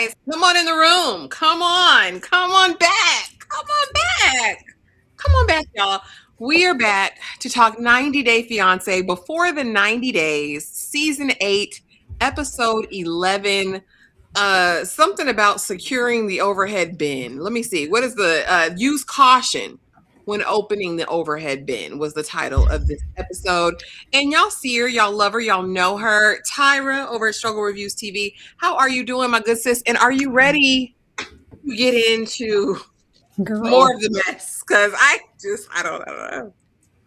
guys, come on in the room. Come on. Come on back. Come on back. Come on back, y'all. We are back to talk 90 Day Fiance before the 90 days, season 8, episode 11. Something about securing the overhead bin. Let me see. What is the use caution when opening the overhead bin was the title of this episode. And y'all see her, y'all love her, y'all know her. Tyra over at Struggle Reviews TV. How are you doing, my good sis? And are you ready to get into more of the mess? Because I don't know.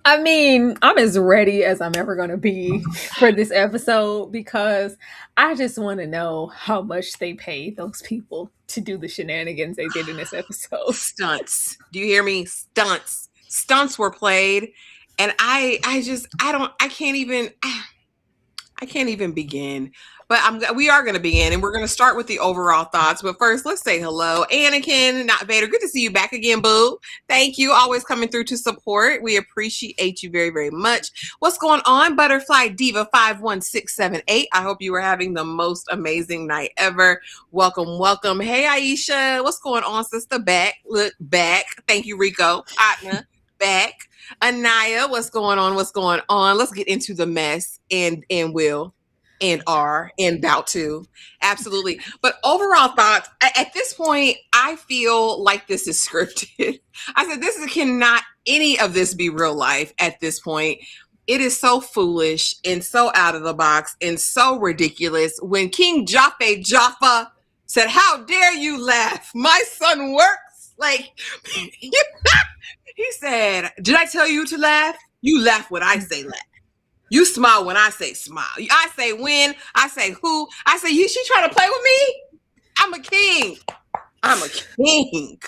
I mean, I'm as ready as I'm ever going to be for this episode because I just want to know how much they paid those people to do the shenanigans they did in this episode. Stunts. Do you hear me? Stunts. Stunts were played. And I can't even begin. But we are going to begin, and we're going to start with the overall thoughts. But first, let's say hello. Anakin, not Vader. Good to see you back again, boo. Thank you. Always coming through to support. We appreciate you very, very much. What's going on, Butterfly Diva 51678? I hope you are having the most amazing night ever. Welcome, welcome. Hey, Aisha. What's going on, sister? Back. Look, back. Thank you, Rico. Atna, back. Anaya, what's going on? What's going on? Let's get into the mess and will. And are and about to. Absolutely. But overall thoughts, at this point, I feel like this is scripted. I said, cannot any of this be real life at this point. It is so foolish and so out of the box and so ridiculous. When King Jaffa said, "How dare you laugh? My son works." Like, he said, "Did I tell you to laugh? You laugh when I say laugh. You smile when I say smile. I say when. I say who. I say you. She trying to play with me? I'm a king. I'm a king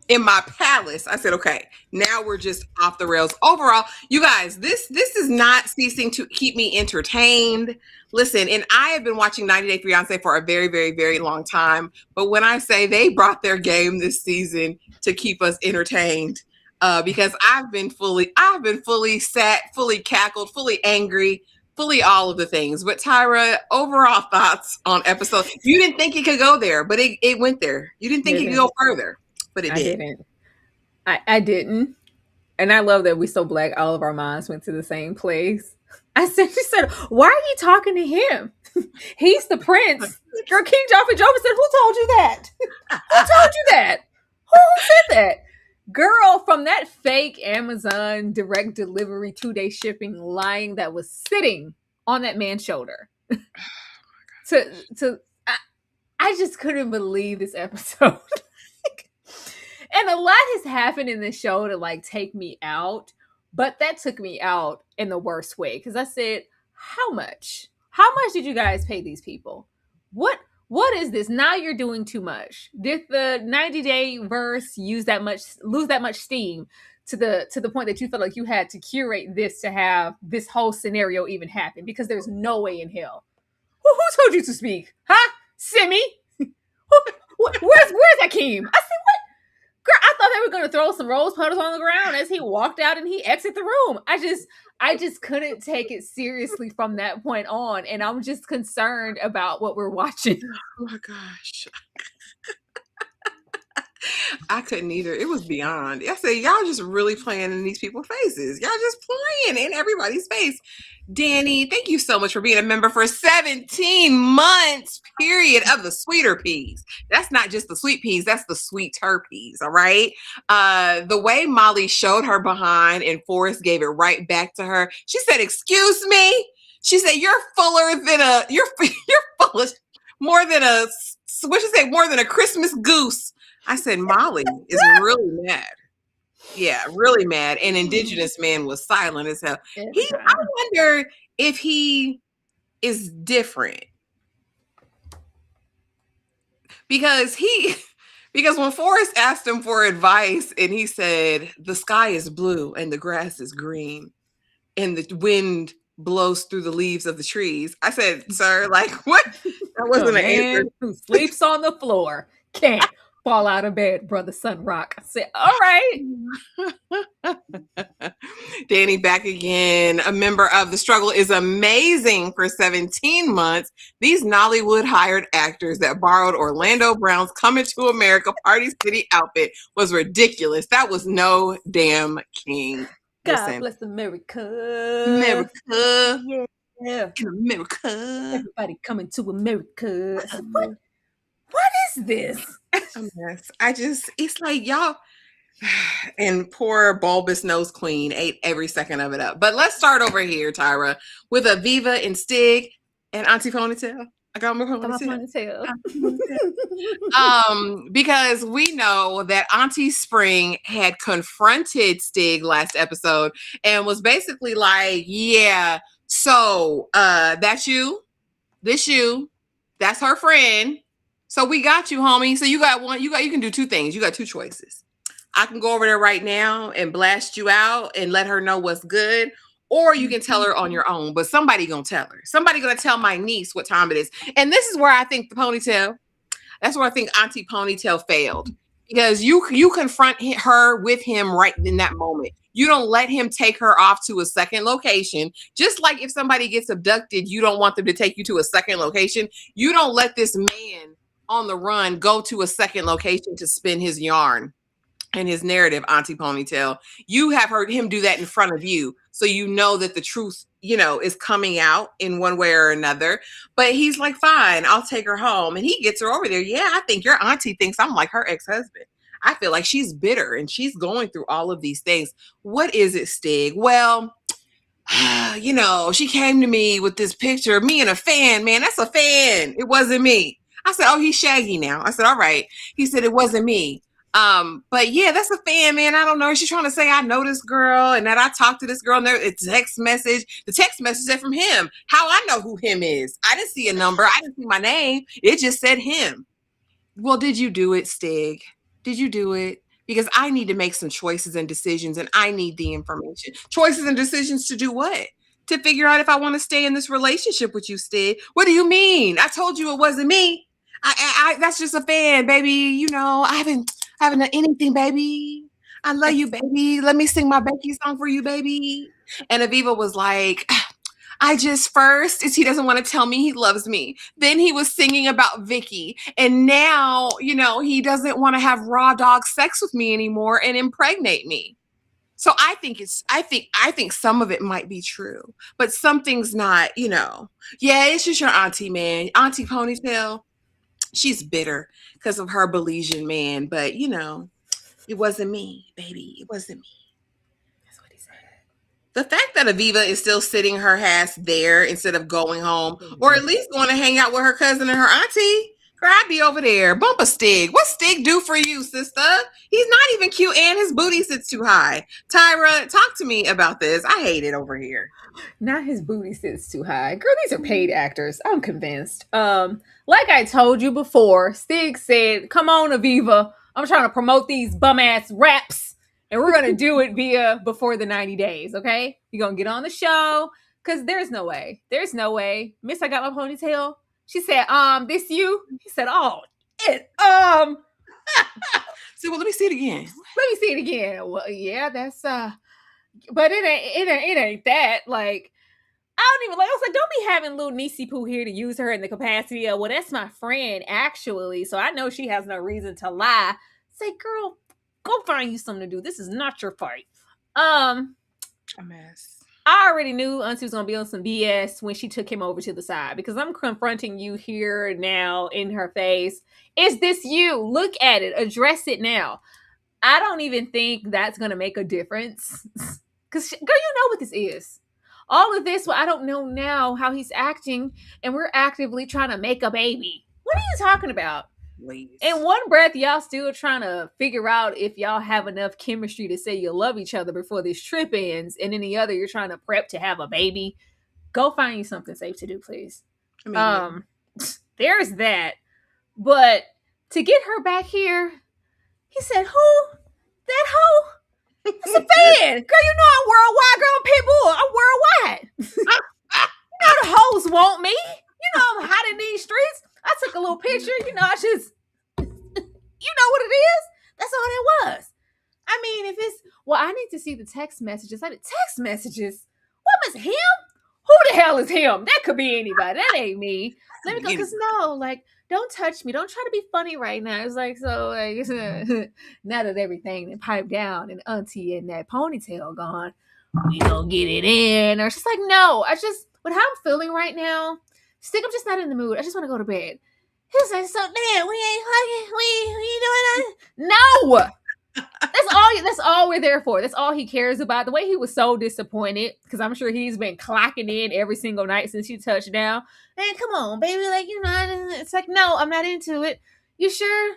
in my palace." I said, okay, now we're just off the rails. Overall, you guys, this is not ceasing to keep me entertained. Listen, and I have been watching 90 Day Fiance for a very, very, very long time. But when I say they brought their game this season to keep us entertained, because I've been fully sat, fully cackled, fully angry, fully all of the things. But Tyra, overall thoughts on episode? You didn't think it could go there, but it went there. You didn't think it could go further, but it did. I didn't. And I love that we so black. All of our minds went to the same place. She said, "Why are you talking to him? He's the prince." Girl, King Jaffa said, "Who told you that? Who told you that? Who said that?" Girl, from that fake Amazon direct delivery 2-day shipping lying that was sitting on that man's shoulder. I just couldn't believe this episode. And a lot has happened in this show to like take me out, but that took me out in the worst way. Because I said, how much? How much did you guys pay these people? What is this? Now you're doing too much. Did the 90-day verse lose that much steam to the point that you felt like you had to curate this to have this whole scenario even happen? Because there's no way in hell. Who told you to speak? Huh? Simi? Where's Akeem? I said, what? Girl, I thought they were going to throw some rose petals on the ground as he walked out and he exited the room. I just couldn't take it seriously from that point on. And I'm just concerned about what we're watching. Oh my gosh. I couldn't either. It was beyond. I said, y'all just really playing in these people's faces. Y'all just playing in everybody's face. Danny, thank you so much for being a member for 17 months, period, of the sweeter peas. That's not just the sweet peas, that's the sweeter peas, all right? The way Molly showed her behind and Forrest gave it right back to her. She said, "Excuse me?" She said, "You're fuller than you're full of more than a Christmas goose." I said, Molly is really mad. Yeah, really mad. And Indigenous man was silent as hell. I wonder if he is different. Because when Forrest asked him for advice and he said, "The sky is blue and the grass is green and the wind blows through the leaves of the trees." I said, "Sir, like what?" That wasn't an answer. Who sleeps on the floor can't fall out of bed, brother Sunrock. I said, all right. Danny back again. A member of The Struggle is amazing for 17 months. These Nollywood hired actors that borrowed Orlando Brown's Coming to America Party City outfit was ridiculous. That was no damn king. God bless America. America. Yeah. In America. Everybody coming to America. I said, what is this? A mess. It's like y'all. And poor bulbous nose queen ate every second of it up. But let's start over here, Tyra, with Aviva and Stig and Auntie Ponytail. I got my ponytail. Because we know that Auntie Spring had confronted Stig last episode and was basically like, yeah, so that's you, that's her friend. So we got you, homie. So you can do two things. You got two choices. I can go over there right now and blast you out and let her know what's good. Or you can tell her on your own, but somebody gonna tell her. Somebody gonna tell my niece what time it is. And this is where I think that's where I think Auntie Ponytail failed. Because you confront her with him right in that moment. You don't let him take her off to a second location. Just like if somebody gets abducted, you don't want them to take you to a second location. You don't let this man on the run go to a second location to spin his yarn and his narrative, Auntie Ponytail. You have heard him do that in front of you. So you know that the truth, is coming out in one way or another. But he's like, fine, I'll take her home. And he gets her over there. Yeah, I think your auntie thinks I'm like her ex-husband. I feel like she's bitter and she's going through all of these things. What is it, Stig? Well, she came to me with this picture of me and a fan. Man, that's a fan. It wasn't me. I said, oh, he's Shaggy now. I said, all right. He said, it wasn't me. But yeah, that's a fan, man. I don't know. She's trying to say I know this girl and that I talked to this girl and it's text message. The text message said from him. How I know who him is? I didn't see a number. I didn't see my name. It just said him. Well, did you do it, Stig? Did you do it? Because I need to make some choices and decisions and I need the information. Choices and decisions to do what? To figure out if I want to stay in this relationship with you, Stig. What do you mean? I told you it wasn't me. I that's just a fan, baby. I haven't done anything, baby. I love you, baby. Let me sing my Becky song for you, baby. And Aviva was like, first is he doesn't want to tell me he loves me. Then he was singing about Vicky. And now, he doesn't want to have raw dog sex with me anymore and impregnate me. So I think some of it might be true, but something's not, yeah, it's just your auntie, man. Auntie Ponytail. She's bitter because of her Belizean man, but it wasn't me, baby. It wasn't me. That's what he said. The fact that Aviva is still sitting her ass there instead of going home, or at least going to hang out with her cousin and her auntie. Girl, I'd be over there. Bump a Stig. What Stig do for you, sister? He's not even cute and his booty sits too high. Tyra, talk to me about this. I hate it over here. Not his booty sits too high. Girl, these are paid actors. I'm convinced. Like I told you before, Stig said, come on, Aviva. I'm trying to promote these bum-ass raps. And we're going to do it via before the 90 days, okay? You're going to get on the show. Because there's no way. There's no way. Miss, I got my ponytail. She said, this you? He said, oh, it, So, well, let me see it again. Let me see it again. Well, yeah, that's, but it ain't that. Like, I don't even, like, I was like, don't be having little Niecy Poo here to use her in the capacity of, well, that's my friend, actually. So I know she has no reason to lie. Say, girl, go find you something to do. This is not your fight. A mess. I already knew Auntie was going to be on some BS when she took him over to the side because I'm confronting you here now in her face. Is this you? Look at it. Address it now. I don't even think that's going to make a difference because, girl, you know what this is. All of this, well, I don't know now how he's acting and we're actively trying to make a baby. What are you talking about? Please. In one breath, y'all still trying to figure out if y'all have enough chemistry to say you love each other before this trip ends. And in the other, you're trying to prep to have a baby. Go find you something safe to do, please. There's that. But to get her back here, he said, who? That hoe? It's a fan. Girl, you know I'm worldwide. Girl, I'm Pitbull. I'm worldwide. You know the hoes want me. You know I'm hot in these streets. I took a little picture. I just... You know what it is? That's all it was. I mean, if it's, well, I need to see the text messages. I did text messages. What was him? Who the hell is him? That could be anybody. That ain't me. Let me go, because no, like, don't touch me. Don't try to be funny right now. It's like, so, like, now that everything and pipe down and auntie and that ponytail gone, we gonna get it in. Or it's just like, no, with how I'm feeling right now, Stig, I'm just not in the mood. I just want to go to bed. He's like, so, man, we ain't fucking, we doing that? No! That's all we're there for. That's all he cares about. The way he was so disappointed, because I'm sure he's been clocking in every single night since you touched down. Man, come on, baby. Like, you know, it's like, no, I'm not into it. You sure?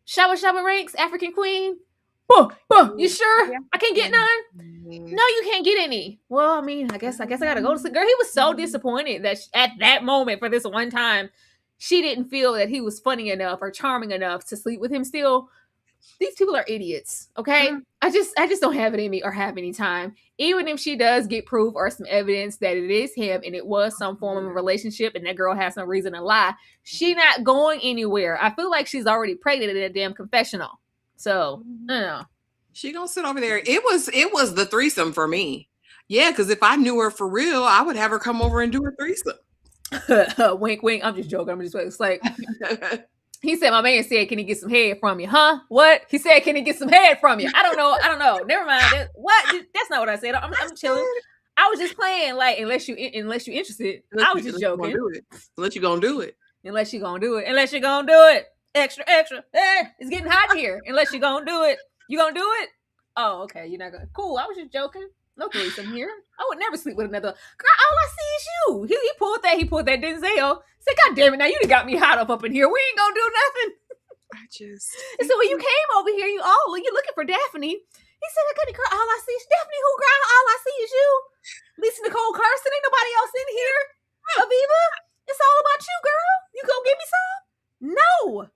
Shower ranks, African queen. You sure? I can't get none? No, you can't get any. Well, I mean, I guess I gotta go to sleep. Girl, he was so disappointed that at that moment, for this one time, she didn't feel that he was funny enough or charming enough to sleep with him still. These people are idiots, okay? I just don't have it in me or have any time. Even if she does get proof or some evidence that it is him and it was some form of a relationship and that girl has no reason to lie, she not going anywhere. I feel like she's already pregnant in a damn confessional. So, I don't know. She gonna sit over there. It was the threesome for me. Yeah, because if I knew her for real, I would have her come over and do a threesome. Wink, wink. I'm just joking. It's like... He said, my man said, can he get some head from you? Huh? What? He said, can he get some head from you? I don't know. Never mind. What? That's not what I said. I'm chilling. I was just playing, like, unless you interested. I was just joking. Unless you gonna do it. Unless you gonna do it. Extra. It's getting hot in here. Unless you gonna do it. You gonna do it? Oh, okay. You're not gonna. Cool. I was just joking. No threesome here. I would never sleep with another. Girl, all I see is you. He pulled that Denzel. Said, God damn it, now you done got me hot up in here. We ain't gonna do nothing. And so when you came over here, you looking for Daphne. He said, I couldn't, girl, all I see is Daphne, who, girl? All I see is you. Lisa Nicole Carson, ain't nobody else in here. Aviva, it's all about you, girl. You gonna give me some? No.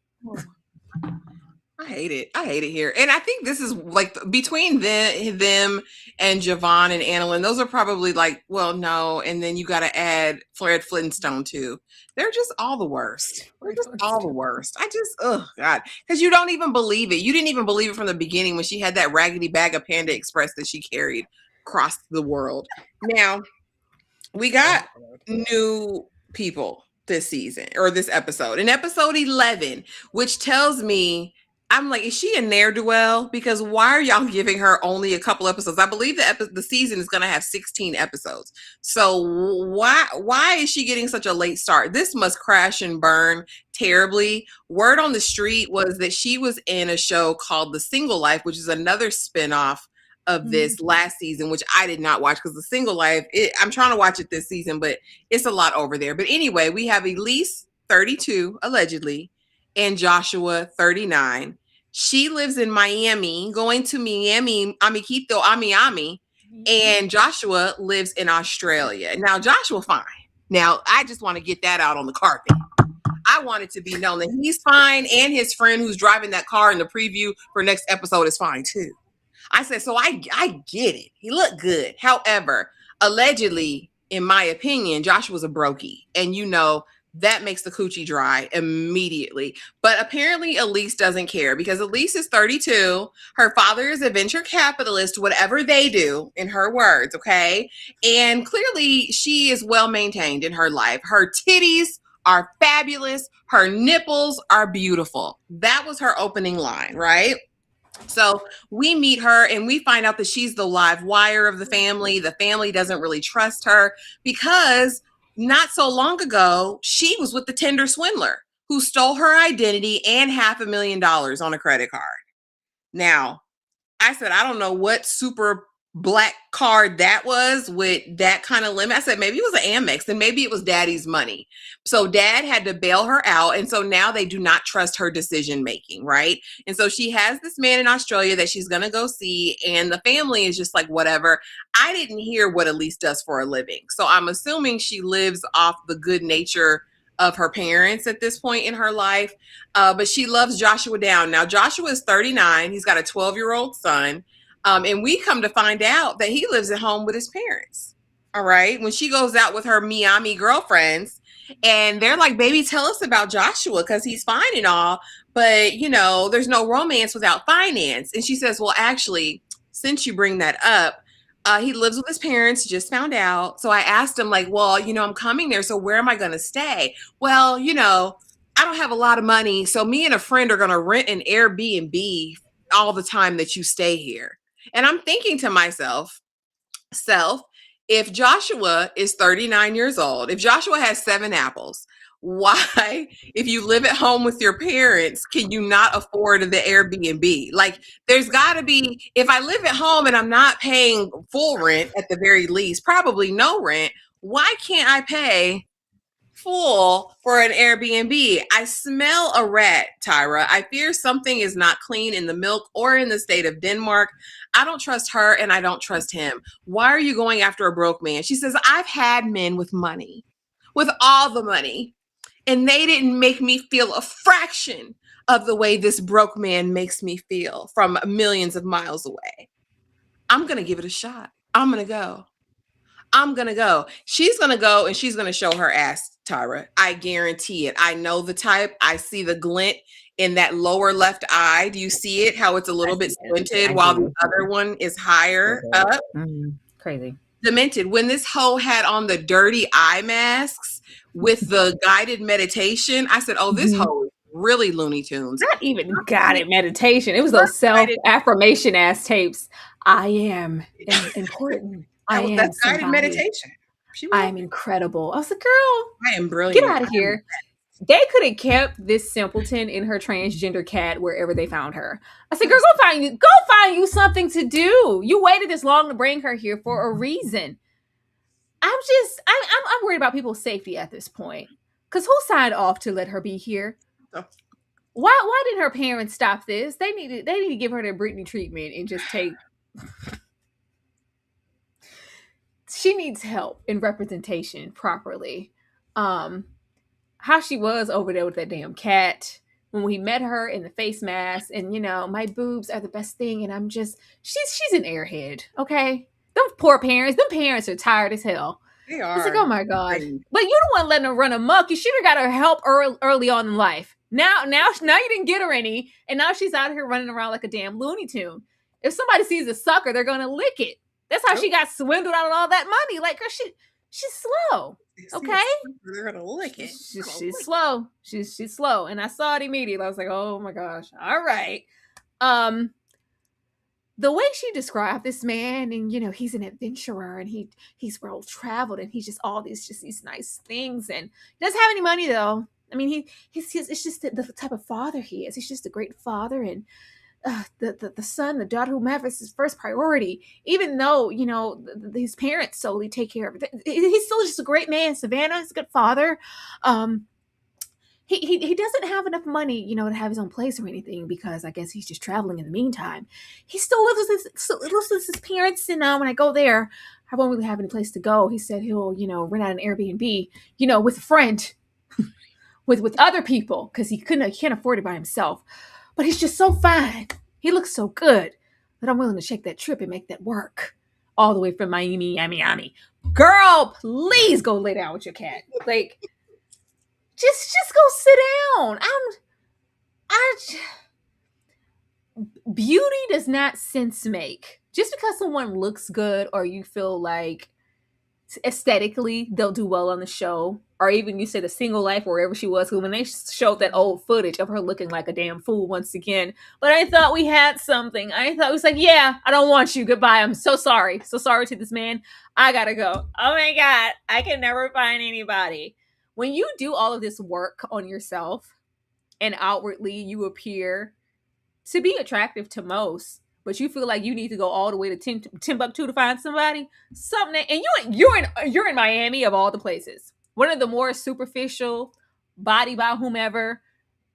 I hate it here. And I think this is like between them and Javon and Annalyn, those are probably like, well, no. And then you got to add Fred Flintstone too. They're just all the worst. I just, oh God. Because you don't even believe it. You didn't even believe it from the beginning when she had that raggedy bag of Panda Express that she carried across the world. Now, we got new people this season or this episode. In episode 11, which tells me, I'm like, is she a ne'er-do-well? Because why are y'all giving her only a couple episodes? I believe the season is going to have 16 episodes. So why is she getting such a late start? This must crash and burn terribly. Word on the street was that she was in a show called The Single Life, which is another spinoff of this last season, which I did not watch because The Single Life, I'm trying to watch it this season, but it's a lot over there. But anyway, we have Elise, 32, allegedly, and Joshua, 39. She lives in Miami, going to Miami, Amiguito, Ami, and Joshua lives in Australia. Now, Joshua, fine. Now, I just want to get that out on the carpet. I want it to be known that he's fine, and his friend who's driving that car in the preview for next episode is fine too. I said, so I get it. He looked good. However, allegedly, in my opinion, Joshua's a brokey. And that makes the coochie dry immediately. But apparently Elise doesn't care because Elise is 32. Her father is a venture capitalist, whatever they do, in her words, okay? And clearly she is well maintained in her life. Her titties are fabulous. Her nipples are beautiful. That was her opening line, right? So we meet her and we find out that she's the live wire of the family. The family doesn't really trust her because not so long ago, she was with the Tinder swindler who stole her identity and $500,000 on a credit card. Now, I said, I don't know what super black card that was with that kind of limit. I said, maybe it was an Amex and maybe it was daddy's money. So dad had to bail her out. And so now they do not trust her decision making, right? And so she has this man in Australia that she's going to go see. And the family is just like, whatever. I didn't hear what Elise does for a living. So I'm assuming she lives off the good nature of her parents at this point in her life. But she loves Joshua down. Now, Joshua is 39. He's got a 12-year-old son. And we come to find out that he lives at home with his parents. All right. When she goes out with her Miami girlfriends and they're like, baby, tell us about Joshua because he's fine and all. but there's no romance without finance. And she says, well, actually, since you bring that up, he lives with his parents, just found out. So I asked him, like, well, I'm coming there. So where am I going to stay? Well, I don't have a lot of money. So me and a friend are going to rent an Airbnb all the time that you stay here. And I'm thinking to myself, if Joshua is 39 years old, if Joshua has 7 apples, why, if you live at home with your parents, can you not afford the Airbnb? Like, there's got to be, if I live at home and I'm not paying full rent at the very least, probably no rent, why can't I pay full for an Airbnb? I smell a rat, Tyra. I fear something is not clean in the milk or in the state of Denmark. I don't trust her and I don't trust him. Why are you going after a broke man? She says, I've had men with money, with all the money, and they didn't make me feel a fraction of the way this broke man makes me feel from millions of miles away. I'm going to give it a shot. I'm going to go. She's going to go and she's going to show her ass, Tyra. I guarantee it. I know the type. I see the glint in that lower left eye. Do you see it? How it's a little bit squinted while the other one is higher up? Crazy. Demented. When this hoe had on the dirty eye masks with the guided meditation, I said, oh, this hoe is really Looney Tunes. Not even guided meditation. It was those self-affirmation ass tapes. I am important. That's guided meditation. I am incredible. I was like, girl, I am brilliant. Get out of here. They could have kept this simpleton in her transgender cat wherever they found her. I said, girl, go find you something to do. You waited this long to bring her here for a reason. I'm worried about people's safety at this point. Because who signed off to let her be here? Oh. Why didn't her parents stop this? They need to give her the Britney treatment and just take. She needs help in representation properly. How she was over there with that damn cat when we met her in the face mask, and my boobs are the best thing, and she's an airhead, okay? Them poor parents, them parents are tired as hell. They are. It's like, oh my God. But you don't want to let her run amok. You should have got her help early on in life. Now you didn't get her any, and now she's out here running around like a damn Looney Tune. If somebody sees a sucker, they're gonna lick it. That's how she got swindled out of all that money. Like, girl, she's slow. Okay? They're gonna lick it. She's slow. She's slow. And I saw it immediately. I was like, oh my gosh. All right. The way she described this man, and he's an adventurer, and he's well traveled, and he's just all these nice things, and he doesn't have any money though. I mean, it's just the type of father he is. He's just a great father, and the son, the daughter, whomever is his first priority, even though, his parents solely take care of it. He's still just a great man. Savannah is a good father. He doesn't have enough money, to have his own place or anything, because I guess he's just traveling in the meantime. He still lives with his parents, and when I go there, I won't really have any place to go. He said he'll, rent out an Airbnb, with a friend, with other people, because he can't afford it by himself. But he's just so fine. He looks so good that I'm willing to take that trip and make that work. All the way from Miami. Girl, please go lay down with your cat. Like, just go sit down. Beauty does not sense make. Just because someone looks good, or you feel like aesthetically they'll do well on the show, or even you said a single life, wherever she was, when they showed that old footage of her looking like a damn fool once again. But I thought we had something. I thought it was like, yeah, I don't want you. Goodbye. I'm so sorry. So sorry to this man. I gotta go. Oh my God. I can never find anybody. When you do all of this work on yourself and outwardly you appear to be attractive to most, but you feel like you need to go all the way to Timbuktu to find somebody, and you're in Miami of all the places. One of the more superficial, body by whomever,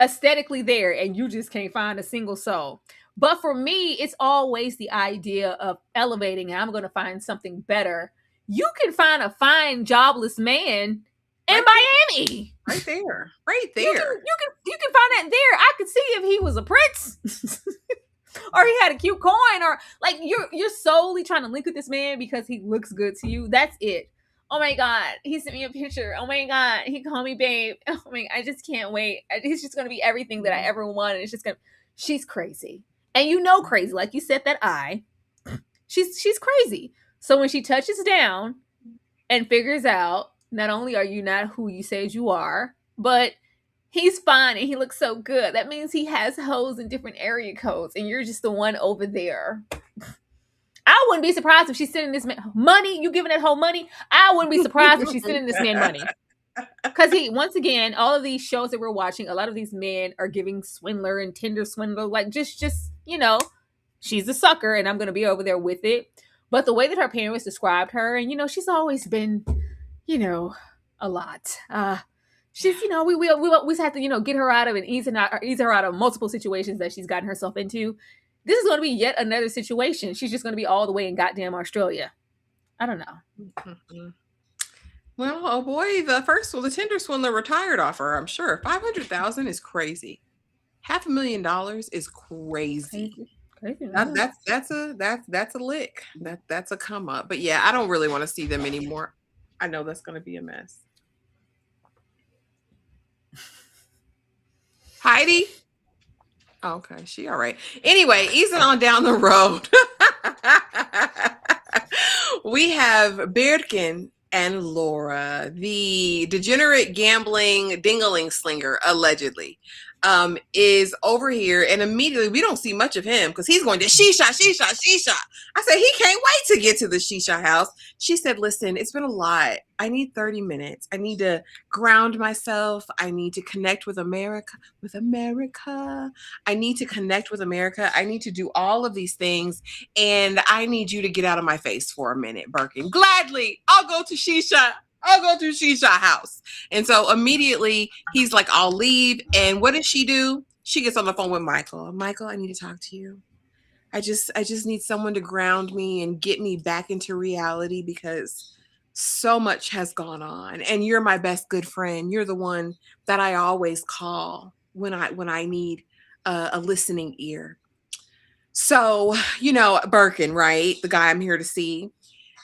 aesthetically there, and you just can't find a single soul. But for me, it's always the idea of elevating, and I'm going to find something better. You can find a fine, jobless man in Miami. Right there. You can find that there. I could see if he was a prince. Or he had a cute coin, or like you're solely trying to link with this man because he looks good to you. That's it. Oh my God, he sent me a picture. Oh my God, he called me babe. Oh my, I just can't wait. He's just gonna be everything that I ever wanted. It's just gonna. She's crazy, and you know crazy. Like you said, that eye. She's crazy. So when she touches down and figures out, not only are you not who you said you are, but he's fine and he looks so good. That means he has hoes in different area codes, and you're just the one over there. I wouldn't be surprised if she's sending this man money. You giving that whole money? I wouldn't be surprised if she's sending this man money. Because once again, all of these shows that we're watching, a lot of these men are giving swindler and Tinder swindler, like just she's a sucker, and I'm gonna be over there with it. But the way that her parents described her, and she's always been, a lot. She's, we have to, get her out of and ease her out of multiple situations that she's gotten herself into. This is going to be yet another situation. She's just going to be all the way in goddamn Australia. I don't know. Mm-hmm. Well, oh boy, the Tinder swindler retired off her, I'm sure. 500,000 is crazy. $500,000 is crazy. Crazy. That's a lick. That's a come up. But yeah, I don't really want to see them anymore. I know that's going to be a mess. Heidi? Oh, okay, she all right. Anyway, easing on down the road. We have Birkan and Laura, the degenerate gambling dingaling slinger, allegedly, is over here, and immediately we don't see much of him because he's going to shisha. I said he can't wait to get to the shisha house. She said, listen, it's been a lot. I need 30 minutes. I need to ground myself. I need to connect with America. I need to connect with America. I need to do all of these things, and I need you to get out of my face for a minute, Birkan. Gladly, I'll go to shisha house. And so immediately he's like, I'll leave. And what does she do? She gets on the phone with Michael. Michael, I need to talk to you. I just need someone to ground me and get me back into reality because so much has gone on. And you're my best good friend. You're the one that I always call when I need a listening ear. So, Birkan, right? The guy I'm here to see.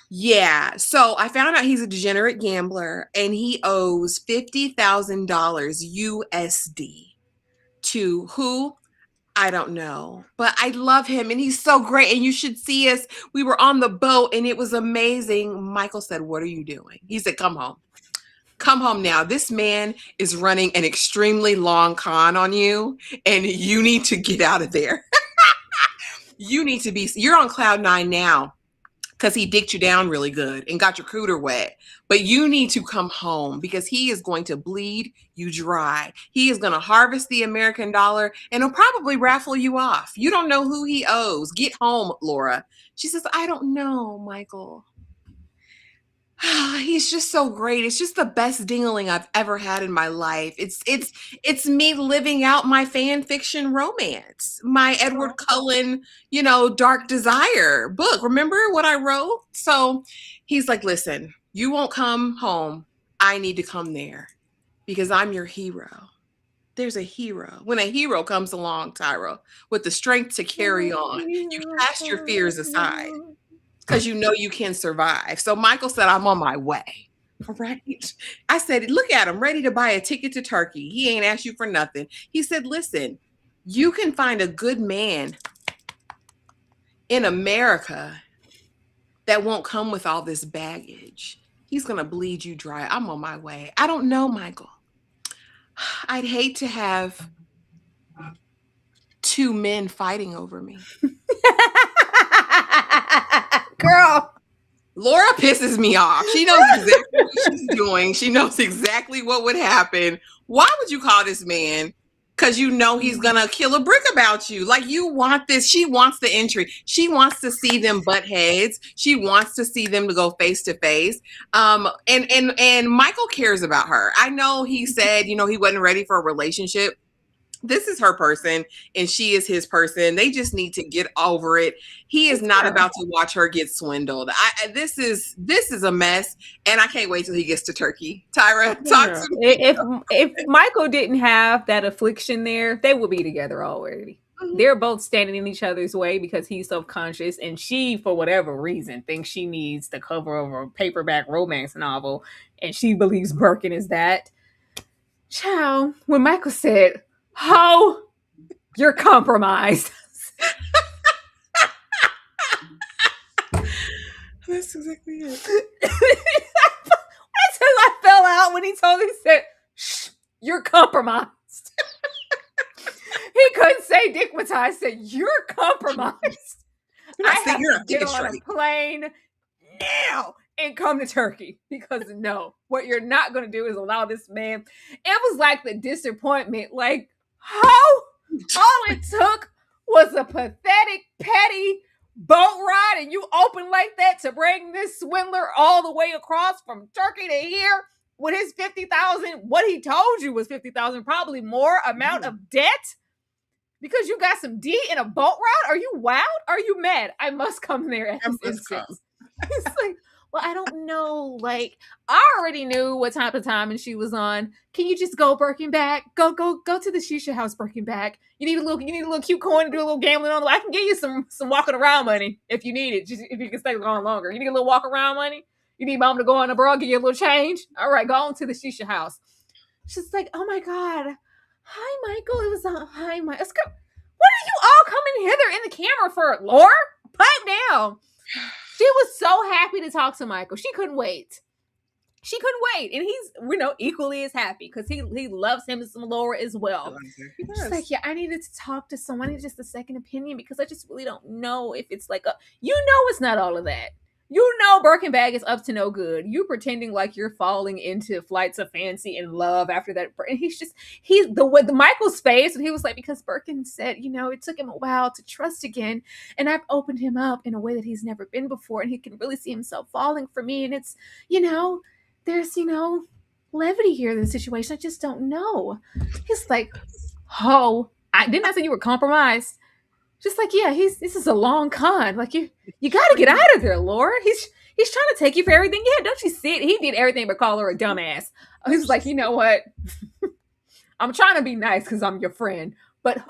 Yeah. So I found out he's a degenerate gambler and he owes $50,000 USD to who? I don't know, but I love him and he's so great. And you should see us. We were on the boat and it was amazing. Michael said, what are you doing? He said, come home. Come home now. This man is running an extremely long con on you and you need to get out of there. You're on cloud 9 now. Because he dicked you down really good and got your cooter wet. But you need to come home because he is going to bleed you dry. He is going to harvest the American dollar and he'll probably raffle you off. You don't know who he owes. Get home, Laura. She says, I don't know, Michael. He's just so great. It's just the best dingling I've ever had in my life. It's me living out my fan fiction romance, my Edward Cullen, Dark Desire book. Remember what I wrote? So he's like, listen, you won't come home. I need to come there because I'm your hero. There's a hero. When a hero comes along, Tyra, with the strength to carry on, you cast your fears aside. Because you can survive. So Michael said, I'm on my way. All right. I said, look at him, ready to buy a ticket to Turkey. He ain't asked you for nothing. He said, listen, you can find a good man in America that won't come with all this baggage. He's going to bleed you dry. I'm on my way. I don't know, Michael. I'd hate to have 2 men fighting over me. Girl, Laura pisses me off. She knows exactly what she's doing. She knows exactly what would happen. Why would you call this man? Because he's going to kill a brick about you. Like, you want this. She wants the entry. She wants to see them butt heads. She wants to see them to go face to face. And Michael cares about her. I know he said, he wasn't ready for a relationship. this is her person and she is his person. They just need to get over it. He is not about to watch her get swindled. This is a mess, and I can't wait till he gets to Turkey. Tyra, talk to me. If Michael didn't have that affliction there, they would be together already. They're both standing in each other's way because he's self-conscious, and she, for whatever reason, thinks she needs the cover of a paperback romance novel, and she believes Birkin is that. Ciao. When Michael said, "Ho, you're compromised." That's exactly it. Until I fell out when he told me, he said, "Shh, you're compromised." He couldn't say dickmatized. Said, "You're compromised." I have to get on a plane now and come to Turkey, because no, what you're not going to do is allow this man. It was like the disappointment. Like, how all it took was a pathetic, petty boat ride, and you open like that to bring this swindler all the way across from Turkey to here with his 50,000. What he told you was 50,000, probably more amount of debt. Because you got some D in a boat ride? Are you wild? Are you mad? I must come there at this instance. It's like, well, I don't know. Like, I already knew what type of timing she was on. Can you just go Birkin back? Go to the shisha house Birkin back. You need a little cute coin to do a little gambling on. I can give you some walking around money if you need it. Just if you can stay on longer. You need a little walk around money? You need mom to go on abroad, give you a little change? All right, go on to the shisha house. She's like, oh my God. Hi, Michael. It was hi, Michael. What are you all coming hither in the camera for, Laura? Pipe down. She was so happy to talk to Michael. She couldn't wait. And he's, equally as happy because he loves him and some Laura as well. She's like, yeah, I needed to talk to someone. I need just a second opinion because I just really don't know if it's like it's not all of that. Birkin bag is up to no good. You pretending like you're falling into flights of fancy and love after that. And the Michael's face, and he was like, because Birkin said, it took him a while to trust again. And I've opened him up in a way that he's never been before. And he can really see himself falling for me. And it's, there's, levity here in the situation. I just don't know. He's like, didn't I say you were compromised? Just like, yeah, this is a long con. Like, you got to get out of there, Laura. He's trying to take you for everything. Yeah, don't you see it? He did everything but call her a dumbass. He was like, you know what? I'm trying to be nice because I'm your friend. But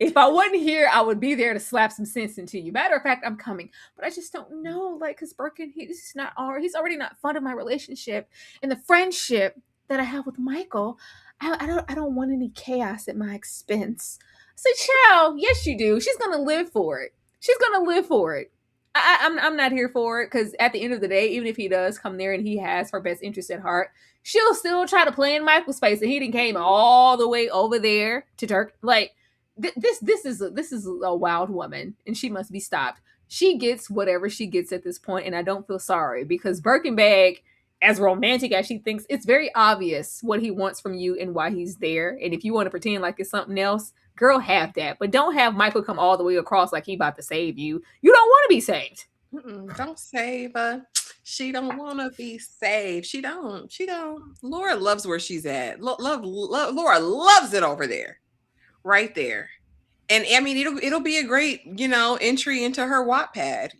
if I wasn't here, I would be there to slap some sense into you. Matter of fact, I'm coming. But I just don't know. Like, because Birkin, he's already not fun of my relationship. And the friendship that I have with Michael, I don't want any chaos at my expense. So, child, yes, you do. She's gonna live for it. I'm not here for it because at the end of the day, even if he does come there and he has her best interest at heart, she'll still try to play in Michael's face, and he didn't came all the way over there to Turkey. Like this is a wild woman, and she must be stopped. She gets whatever she gets at this point, and I don't feel sorry because Birkin bag, as romantic as she thinks, it's very obvious what he wants from you and why he's there. And if you want to pretend like it's something else, girl, have that. But don't have Michael come all the way across like he about to save you. You don't want to be saved. Don't save her. She don't want to be saved. She don't. Laura loves where she's at. Laura loves it over there. Right there. And I mean, it'll be a great, entry into her Wattpad,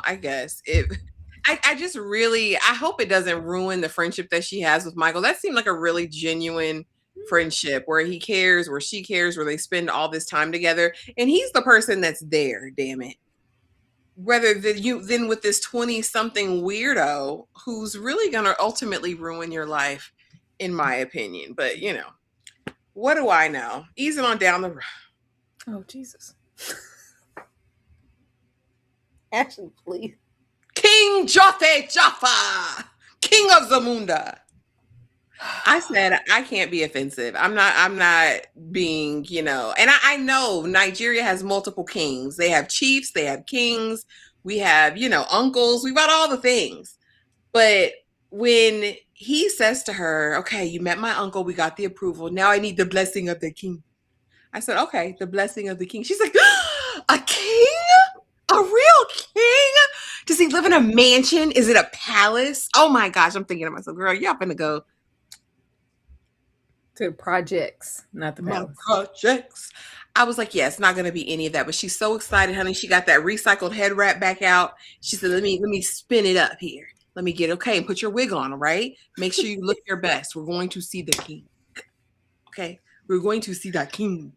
I guess. I hope it doesn't ruin the friendship that she has with Michael. That seemed like a really genuine friendship where he cares, where she cares, where they spend all this time together. And he's the person that's there, damn it. Rather than with this 20-something weirdo who's really going to ultimately ruin your life, in my opinion. But, what do I know? Easing on down the road. Oh, Jesus. Ashley, please. King Jaffa, King of Zamunda. I said I can't be offensive. I'm not being, and I know Nigeria has multiple kings. They have chiefs, they have kings, we have, uncles, we've got all the things. But when he says to her, okay, you met my uncle, we got the approval. Now I need the blessing of the king. I said, okay, the blessing of the king. She's like, a king? A real king? Does he live in a mansion? Is it a palace? Oh my gosh, I'm thinking to myself, girl, y'all finna go. To projects, not the My palace. projects. I was like, yeah, it's not gonna be any of that. But she's so excited, honey. She got that recycled head wrap back out. She said, let me spin it up here. Let me get okay and put your wig on, all right? Make sure you look your best. We're going to see the king. Okay. We're going to see the king.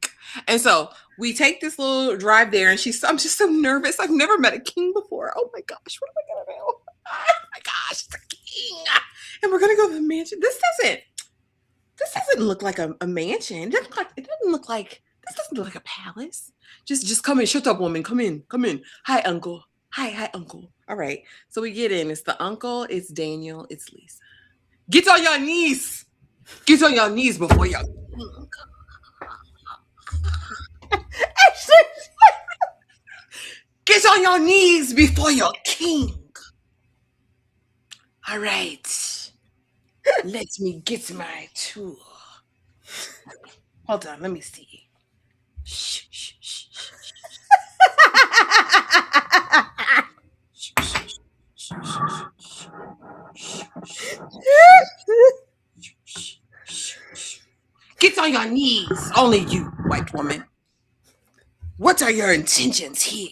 And so we take this little drive there, and I'm just so nervous. I've never met a king before. Oh my gosh, what am I gonna do? Oh my gosh, it's a king. And we're gonna go to the mansion. This doesn't look like a mansion. This doesn't look like a palace. Just come in. Shut up, woman. Come in. Come in. Hi, uncle. Hi, uncle. All right. So we get in. It's the uncle, it's Daniel, it's Lisa. Get on your knees. Get on your knees before you get on your knees before your king. All right. Let me get my tool. Hold on, let me see. Shh, shh, shh, shh, shh. Get on your knees, only you, white woman. What are your intentions here?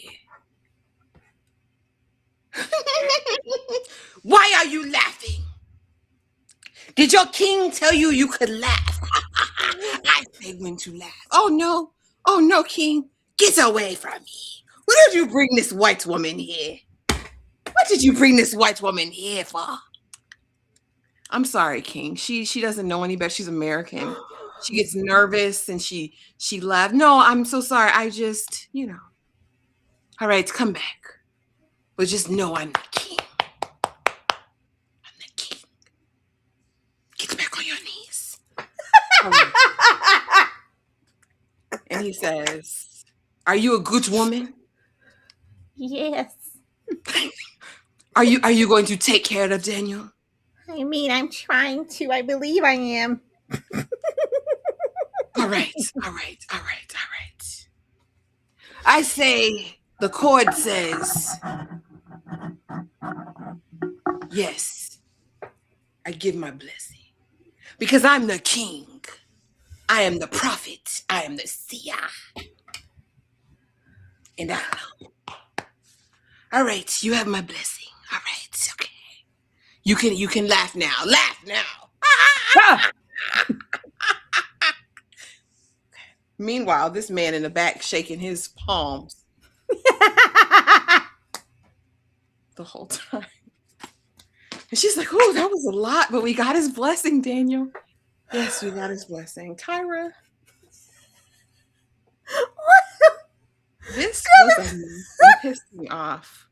Why are you laughing? Did your king tell you you could laugh? I say when to laugh. Oh no, king. Get away from me. What did you bring this white woman here? What did you bring this white woman here for? I'm sorry, king. She doesn't know any better. She's American. She gets nervous and she laughed. No, I'm so sorry. I just, All right, come back. But just know I'm the king. I'm the king. Get back on your knees. And he says, "Are you a good woman? Yes. Are you going to take care of Daniel?" I mean, I'm trying to. I believe I am. All right. I say, the cord says, yes, I give my blessing. Because I'm the king. I am the prophet. I am the seer. And I know. All right, you have my blessing. All right, okay. You can laugh now. Laugh now. Meanwhile, this man in the back shaking his palms the whole time. And she's like, "Oh, that was a lot, but we got his blessing, Daniel." Yes, we got his blessing. Tyra. This pissed me off.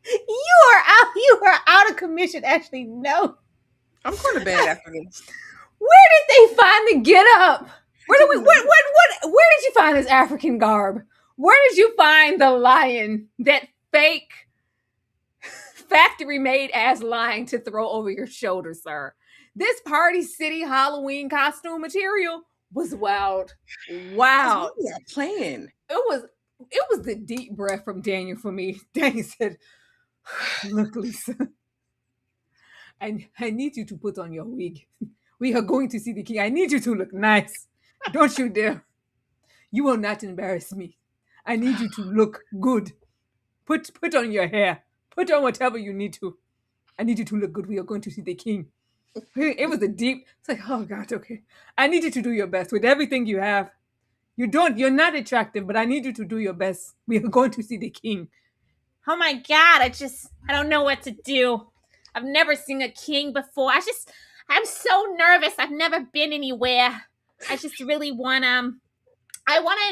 You are out of commission, Ashley. No. I'm going to bed after this. Where did they find the get up? Where did you find this African garb? Where did you find the lion, that fake factory made ass lion to throw over your shoulder, sir? This Party City Halloween costume material was wild. Wow. We are playing. It was the deep breath from Daniel for me. Daniel said, "Look, Lisa, I need you to put on your wig. We are going to see the king. I need you to look nice. Don't you dare. You will not embarrass me. I need you to look good. Put on your hair. Put on whatever you need to. I need you to look good. We are going to see the king." It was it's like, oh God, okay. I need you to do your best with everything you have. You're not attractive, but I need you to do your best. We are going to see the king. Oh my God. I don't know what to do. I've never seen a king before. I'm so nervous. I've never been anywhere. I just really want to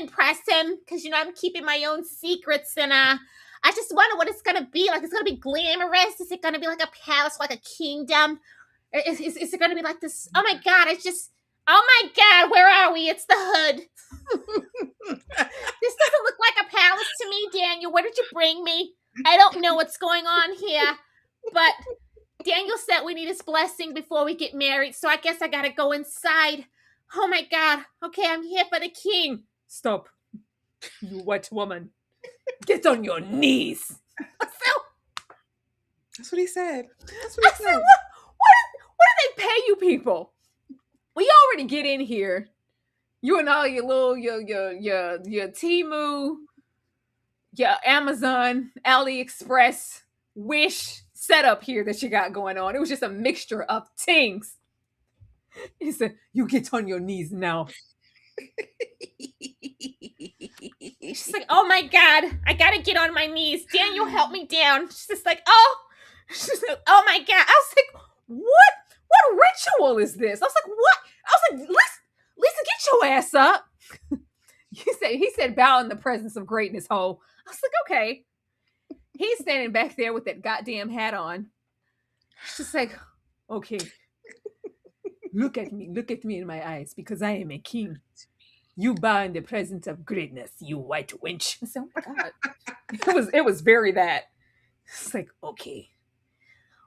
impress him because, I'm keeping my own secrets, and I just wonder what it's going to be like. It's going to be glamorous. Is it going to be like a palace, like a kingdom? Is it going to be like this? Oh my God. Oh my God, where are we? It's the hood. This doesn't look like a palace to me, Daniel. Where did you bring me? I don't know what's going on here, but Daniel said we need his blessing before we get married, so I guess I gotta go inside. Oh my God. Okay, I'm here for the king. Stop. You white woman. Get on your knees. That's what he said. What do they pay you people? we already get in here. You and all your little your Temu, your Amazon, AliExpress, Wish setup here that you got going on. It was just a mixture of things. He said, "You get on your knees now." She's like, oh my God, I gotta get on my knees. Daniel, help me down. She's just like, oh. She's like, oh my God. I was like, what? What ritual is this? I was like, what? I was like, Lisa, get your ass up. He said, bow in the presence of greatness, ho. I was like, okay. He's standing back there with that goddamn hat on. She's just like, okay. Look at me in my eyes, because I am a king. You bow in the presence of greatness, you white wench. I said, oh my God. It was very that. It's like, okay.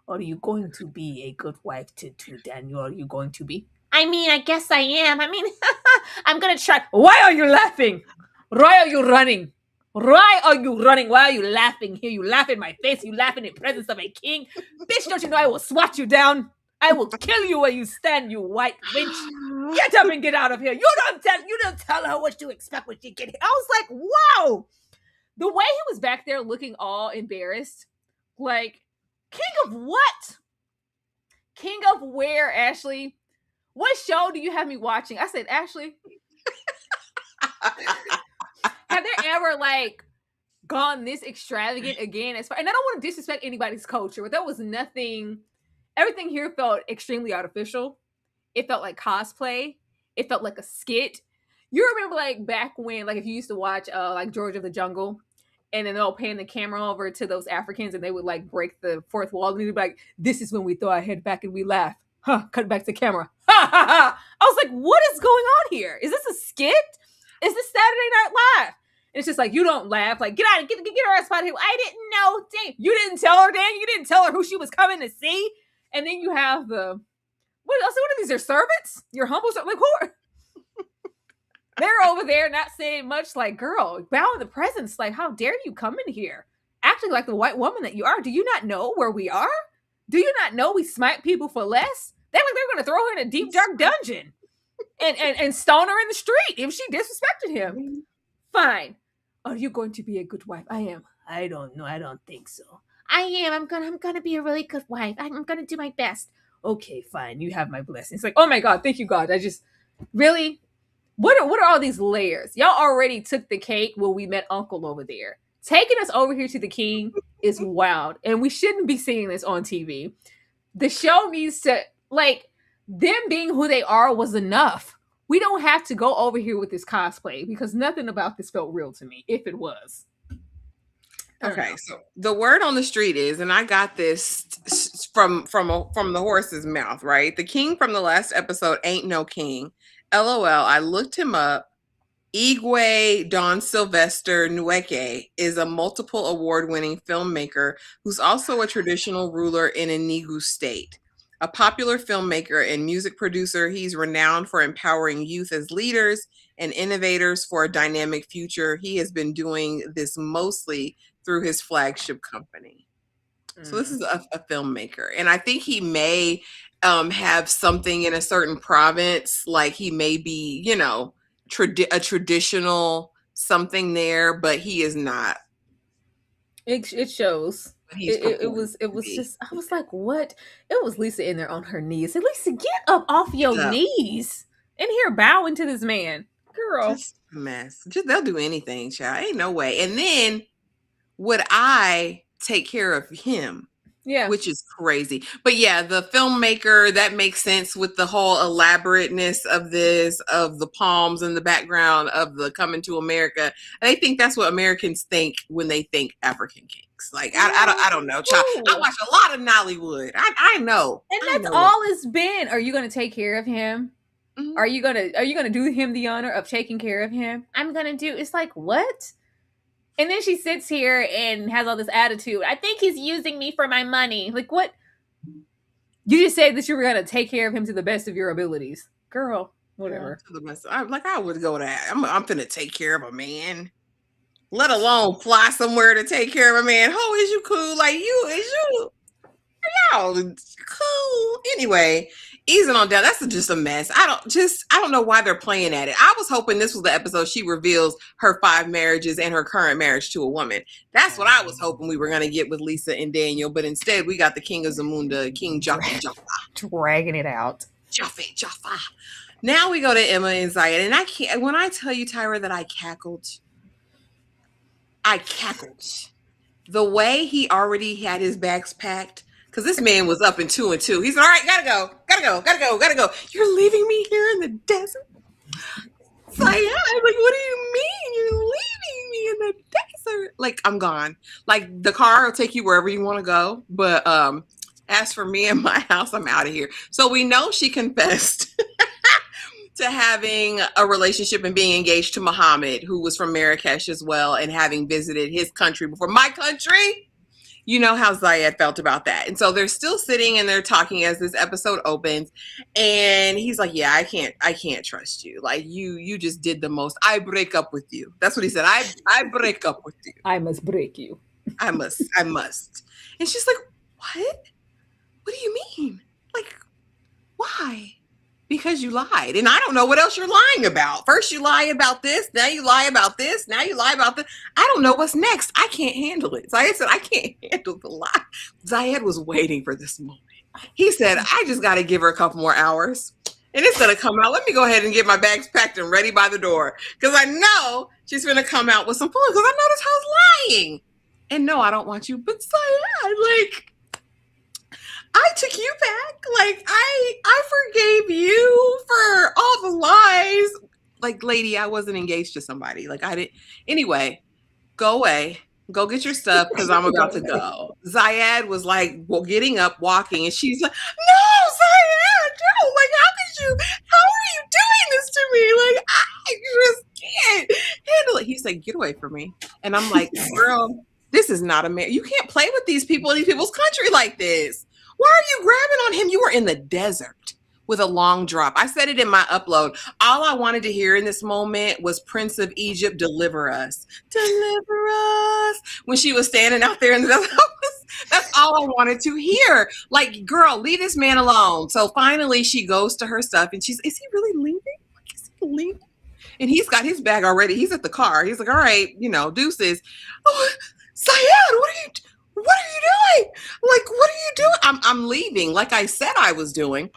Are you going to be a good wife to Daniel? Are you going to be? I mean, I guess I am. I mean, I'm gonna try. Why are you laughing? Why are you running? Why are you running? Why are you laughing here? You laugh in my face. You laugh in the presence of a king. Bitch, don't you know I will swat you down? I will kill you where you stand, you white wench. Get up and get out of here. You don't tell her what to expect when she get here. I was like, wow. The way he was back there looking all embarrassed, like, king of what? King of where, Ashley? What show do you have me watching? I said, Ashley, have there ever, like, gone this extravagant again? And I don't want to disrespect anybody's culture, but there was nothing. Everything here felt extremely artificial. It felt like cosplay. It felt like a skit. You remember, like, back when, like, if you used to watch, like, George of the Jungle, and then they'll pan the camera over to those Africans, and they would, like, break the fourth wall, and they'd be like, this is when we throw our head back and we laugh. Huh, cut back to camera. Ha, ha, ha. I was like, what is going on here? Is this a skit? Is this Saturday Night Live? And it's just like, you don't laugh. Like, get her ass out of here. I didn't know. Dang. You didn't tell her, Dan. You didn't tell her who she was coming to see. And then you have what are these? Your servants? Your humble servants? Like, who are? They're over there not saying much. Like, girl, bow in the presence. Like, how dare you come in here? Acting like the white woman that you are. Do you not know where we are? Do you not know we smite people for less? They're going to throw her in a deep, dark dungeon and stone her in the street if she disrespected him. Fine. Are you going to be a good wife? I am. I don't know. I don't think so. I am. I'm gonna be a really good wife. I'm gonna do my best. Okay, fine. You have my blessing. It's like, oh my God, thank you, God. I just really, what are all these layers? Y'all already took the cake when we met Uncle over there. Taking us over here to the king is wild, and we shouldn't be seeing this on TV. The show needs to, like, them being who they are was enough. We don't have to go over here with this cosplay, because nothing about this felt real to me, if it was. Okay, so the word on the street is, and I got this from the horse's mouth, right? The king from the last episode ain't no king. LOL. I looked him up. Igwe Don Sylvester Nweke is a multiple award-winning filmmaker who's also a traditional ruler in Enugu state. A popular filmmaker and music producer, he's renowned for empowering youth as leaders and innovators for a dynamic future. He has been doing this mostly through his flagship company. So this is a filmmaker. And I think he may have something in a certain province, like he may be, a traditional something there, but he is not. It shows. It was just, I was like, what? It was Lisa in there on her knees. I said, Lisa, get up off your knees in here bowing to this man. Girl. Just a mess. They'll do anything, child. Ain't no way. And then would I take care of him? Yeah. Which is crazy. But yeah, the filmmaker, that makes sense with the whole elaborateness of this, of the palms in the background of the Coming to America. They think that's what Americans think when they think African kings. Like, I don't know, child. I watch a lot of Nollywood. I know. And that's all it's been. Are you going to take care of him? Mm-hmm. Are you gonna do him the honor of taking care of him? I'm gonna do. It's like, what? And then she sits here and has all this attitude. I think he's using me for my money. Like, what? You just said that you were going to take care of him to the best of your abilities. Girl, whatever. I would go to, I'm going to take care of a man. Let alone fly somewhere to take care of a man. Oh, is you cool? Like, is you y'all cool? Anyway, easing on down. That's just a mess. I don't know why they're playing at it. I was hoping this was the episode she reveals her 5 marriages and her current marriage to a woman. That's what I was hoping we were going to get with Lisa and Daniel. But instead, we got the king of Zamunda, King Jaffa. Dragging it out. Jaffa. Now we go to Emma and Ziad. And I can't, when I tell you, Tyra, that I cackled. The way he already had his bags packed, because this man was up in 2 and 2. He said, all right, gotta go. You're leaving me here in the desert? Ziad, like, what do you mean you're leaving me in the desert? Like, I'm gone. Like, the car will take you wherever you want to go. But as for me and my house, I'm out of here. So we know she confessed to having a relationship and being engaged to Muhammad, who was from Marrakesh as well, and having visited his country before my country. You know how Ziad felt about that. And so they're still sitting and they're talking as this episode opens. And he's like, yeah, I can't trust you. Like, you just did the most. I break up with you. That's what he said. I break up with you. I must break you. I must. And she's like, what? What do you mean? Like, why? Because you lied. And I don't know what else you're lying about. First you lie about this, now you lie about this, now you lie about this. I don't know what's next. I can't handle it. Ziad said, I can't handle the lie. Ziad was waiting for this moment. He said, I just got to give her a couple more hours. And it's going to come out. Let me go ahead and get my bags packed and ready by the door. Because I know she's going to come out with some food. Because I noticed I was lying. And no, I don't want you. But Ziad, like, I took you back. Like, I forgave you for all the lies. Like, lady, I wasn't engaged to somebody. Like, I didn't. Anyway, go away. Go get your stuff because I'm about to go. Ziad was like, well, getting up, walking, and she's like, no, Ziad, no. Like, how are you doing this to me? Like, I just can't handle it. He said, get away from me. And I'm like, girl, this is not a man. You can't play with these people in these people's country like this. Why are you grabbing on him? You were in the desert with a long drop. I said it in my upload. All I wanted to hear in this moment was Prince of Egypt, deliver us. Deliver us. When she was standing out there in the desert, that's all I wanted to hear. Like, girl, leave this man alone. So finally she goes to her stuff and is he really leaving? Like, is he leaving? And he's got his bag already. He's at the car. He's like, all right, deuces. Oh, Ziad, what are you doing? Like, what are you doing? I'm leaving, like I said I was doing.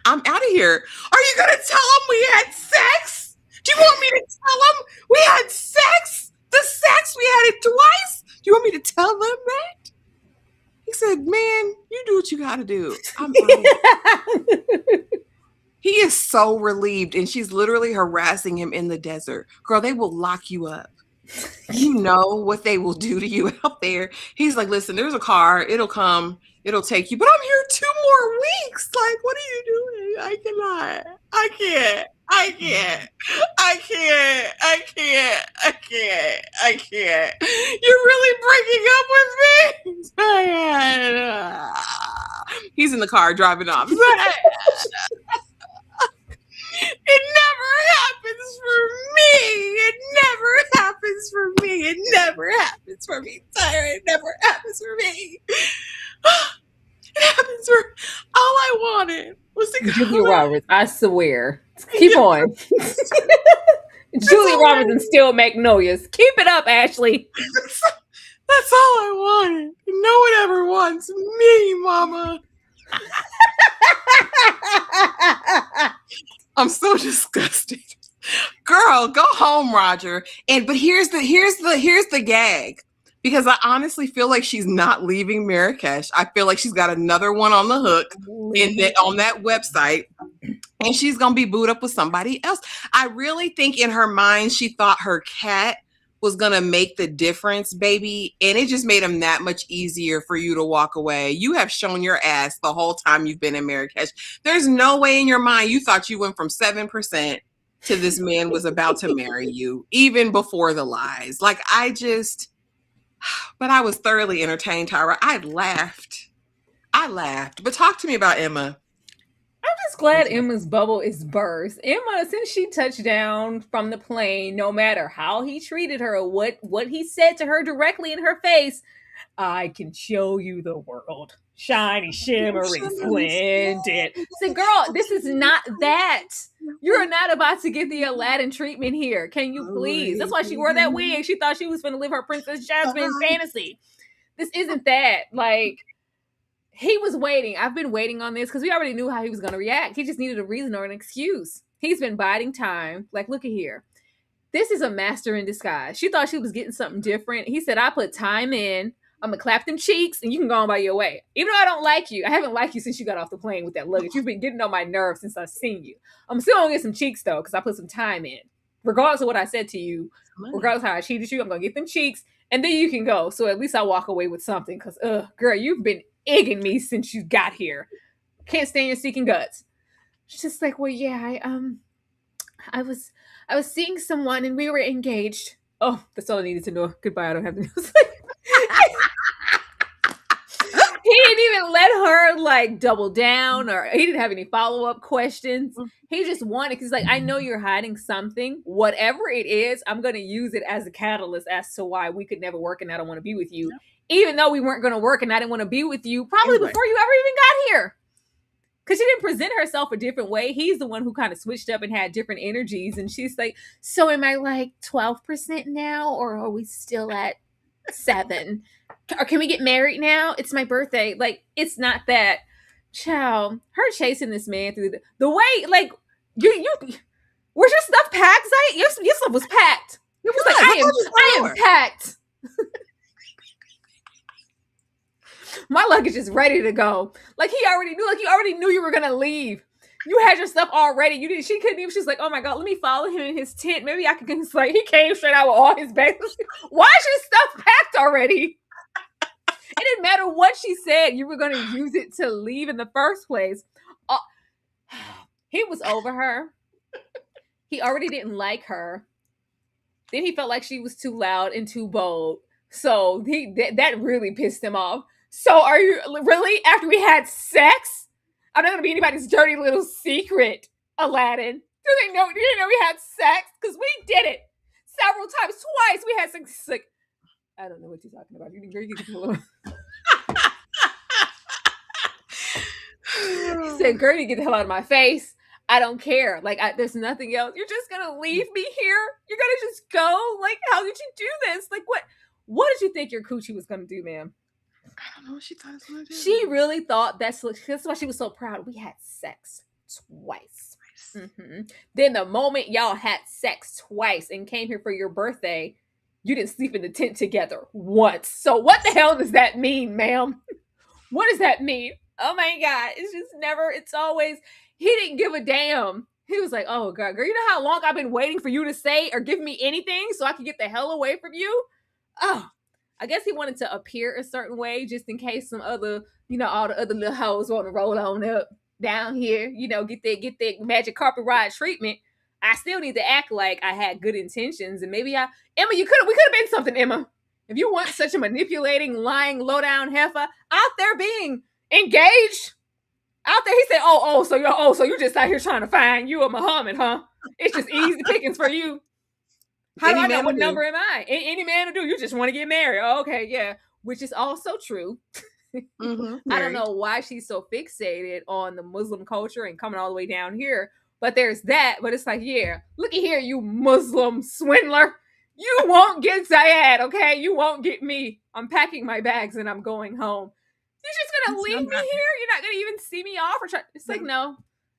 I'm out of here. Are you going to tell him we had sex? Do you want me to tell him we had sex? The sex, we had it twice? Do you want me to tell them that? He said, man, you do what you got to do. I'm out. He is so relieved, and she's literally harassing him in the desert. Girl, they will lock you up. You know what they will do to you out there. He's like, listen, there's a car. It'll come. It'll take you. But I'm here 2 more weeks. Like, what are you doing? I cannot. I can't. You're really breaking up with me? He's in the car driving off. It never happens for me. It never happens for me. It never happens for me, Tyra. It never happens for me. It happens for all I wanted was to go. Julia Roberts, I swear. Keep on. Julia Roberts and Still Magnolias. Keep it up, Ashley. That's all I wanted. No one ever wants me, mama. I'm so disgusted. Girl, go home, Roger. But here's the gag. Because I honestly feel like she's not leaving Marrakesh. I feel like she's got another one on the hook on that website. And she's going to be booed up with somebody else. I really think in her mind, she thought her cat was going to make the difference, baby. And it just made him that much easier for you to walk away. You have shown your ass the whole time you've been in Marrakesh. There's no way in your mind you thought you went from 7% to this man was about to marry you, even before the lies. Like, but I was thoroughly entertained, Tyra. I laughed. But talk to me about Emma. I'm just glad Emma's bubble is burst. Emma, since she touched down from the plane, no matter how he treated her or what he said to her directly in her face, I can show you the world. shiny, shimmering, splendid. Say, girl, this is not that. You're not about to get the Aladdin treatment here. Can you please? That's why she wore that wig. She thought she was going to live her Princess Jasmine fantasy. This isn't that. Like, he was waiting. I've been waiting on this because we already knew how he was going to react. He just needed a reason or an excuse. He's been biding time. Like, look at here. This is a master in disguise. She thought she was getting something different. He said, I put time in. I'm going to clap them cheeks and you can go on by your way. Even though I don't like you. I haven't liked you since you got off the plane with that luggage. You've been getting on my nerves since I've seen you. I'm still going to get some cheeks, though, because I put some time in. Regardless of what I said to you, regardless of how I cheated you, I'm going to get them cheeks. And then you can go. So at least I walk away with something. Because, girl, you've been egging me since you got here. Can't stand your seeking guts. She's just like, well, yeah, I was seeing someone and we were engaged. Oh, that's all I needed to know. Goodbye. I don't have to know. He didn't even let her like double down, or he didn't have any follow-up questions. He just wanted, because like, I know you're hiding something. Whatever it is, I'm going to use it as a catalyst as to why we could never work and I don't want to be with you. Even though we weren't going to work and I didn't want to be with you, probably before you ever even got here. Because she didn't present herself a different way. He's the one who kind of switched up and had different energies. And she's like, so am I like 12% now? Or are we still at 7? Or can we get married now? It's my birthday. Like, it's not that. Child, her chasing this man through the way, like, you where's your stuff packed? Your stuff was packed. It was like, I am packed. My luggage is ready to go. Like, he already knew you were gonna leave. You had your stuff all ready. She couldn't even. She's like, oh my God, let me follow him in his tent. Maybe I can get his, like, he came straight out with all his bags. Why is your stuff packed already? It didn't matter what she said. You were going to use it to leave in the first place. He was over her. He already didn't like her. Then he felt like she was too loud and too bold. So that really pissed him off. So are you really, after we had sex? I'm not going to be anybody's dirty little secret, Aladdin. Do you know we had sex? Because we did it several times. Twice we had sex. Like, I don't know what you're talking about. You can get a little. He said, girl, you get the hell out of my face. I don't care. Like, there's nothing else. You're just going to leave me here? You're going to just go? Like, how did you do this? Like, what did you think your coochie was going to do, ma'am? I don't know what she thought it was going to do. She really thought that's why she was so proud. We had sex twice. Mm-hmm. Then the moment y'all had sex twice and came here for your birthday, you didn't sleep in the tent together once. So what the hell does that mean, ma'am? What does that mean? Oh my God. It's always, he didn't give a damn. He was like, oh God, girl, you know how long I've been waiting for you to say or give me anything so I can get the hell away from you? Oh, I guess he wanted to appear a certain way just in case some other, all the other little hoes want to roll on up down here, get that magic carpet ride treatment. I still need to act like I had good intentions, and maybe Emma, we could have been something, Emma. If you weren't such a manipulating, lying, low-down heifer out there being engaged, out there, he said, so you're just out here trying to find you a Muhammad, huh? It's just easy pickings for you. How do I know what number am I? Any man will do. You just want to get married. Oh, okay, yeah. Which is also true. Mm-hmm, I don't know why she's so fixated on the Muslim culture and coming all the way down here. But there's that. But it's like, yeah, looky here, you Muslim swindler. You won't get Ziad, okay? You won't get me. I'm packing my bags and I'm going home. You're just going to leave me here? You're not going to even see me off? It's like, no.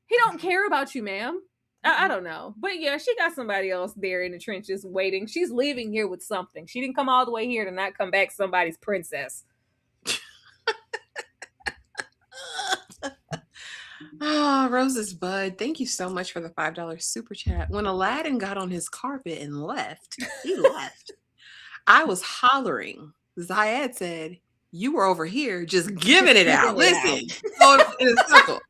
He don't care about you, ma'am. I don't know. But yeah, she got somebody else there in the trenches waiting. She's leaving here with something. She didn't come all the way here to not come back somebody's princess. Oh, Rose's Bud, thank you so much for the $5 super chat. When Aladdin got on his carpet and left, he left. I was hollering. Ziad said, you were over here just giving it out. Listen, going in a circle.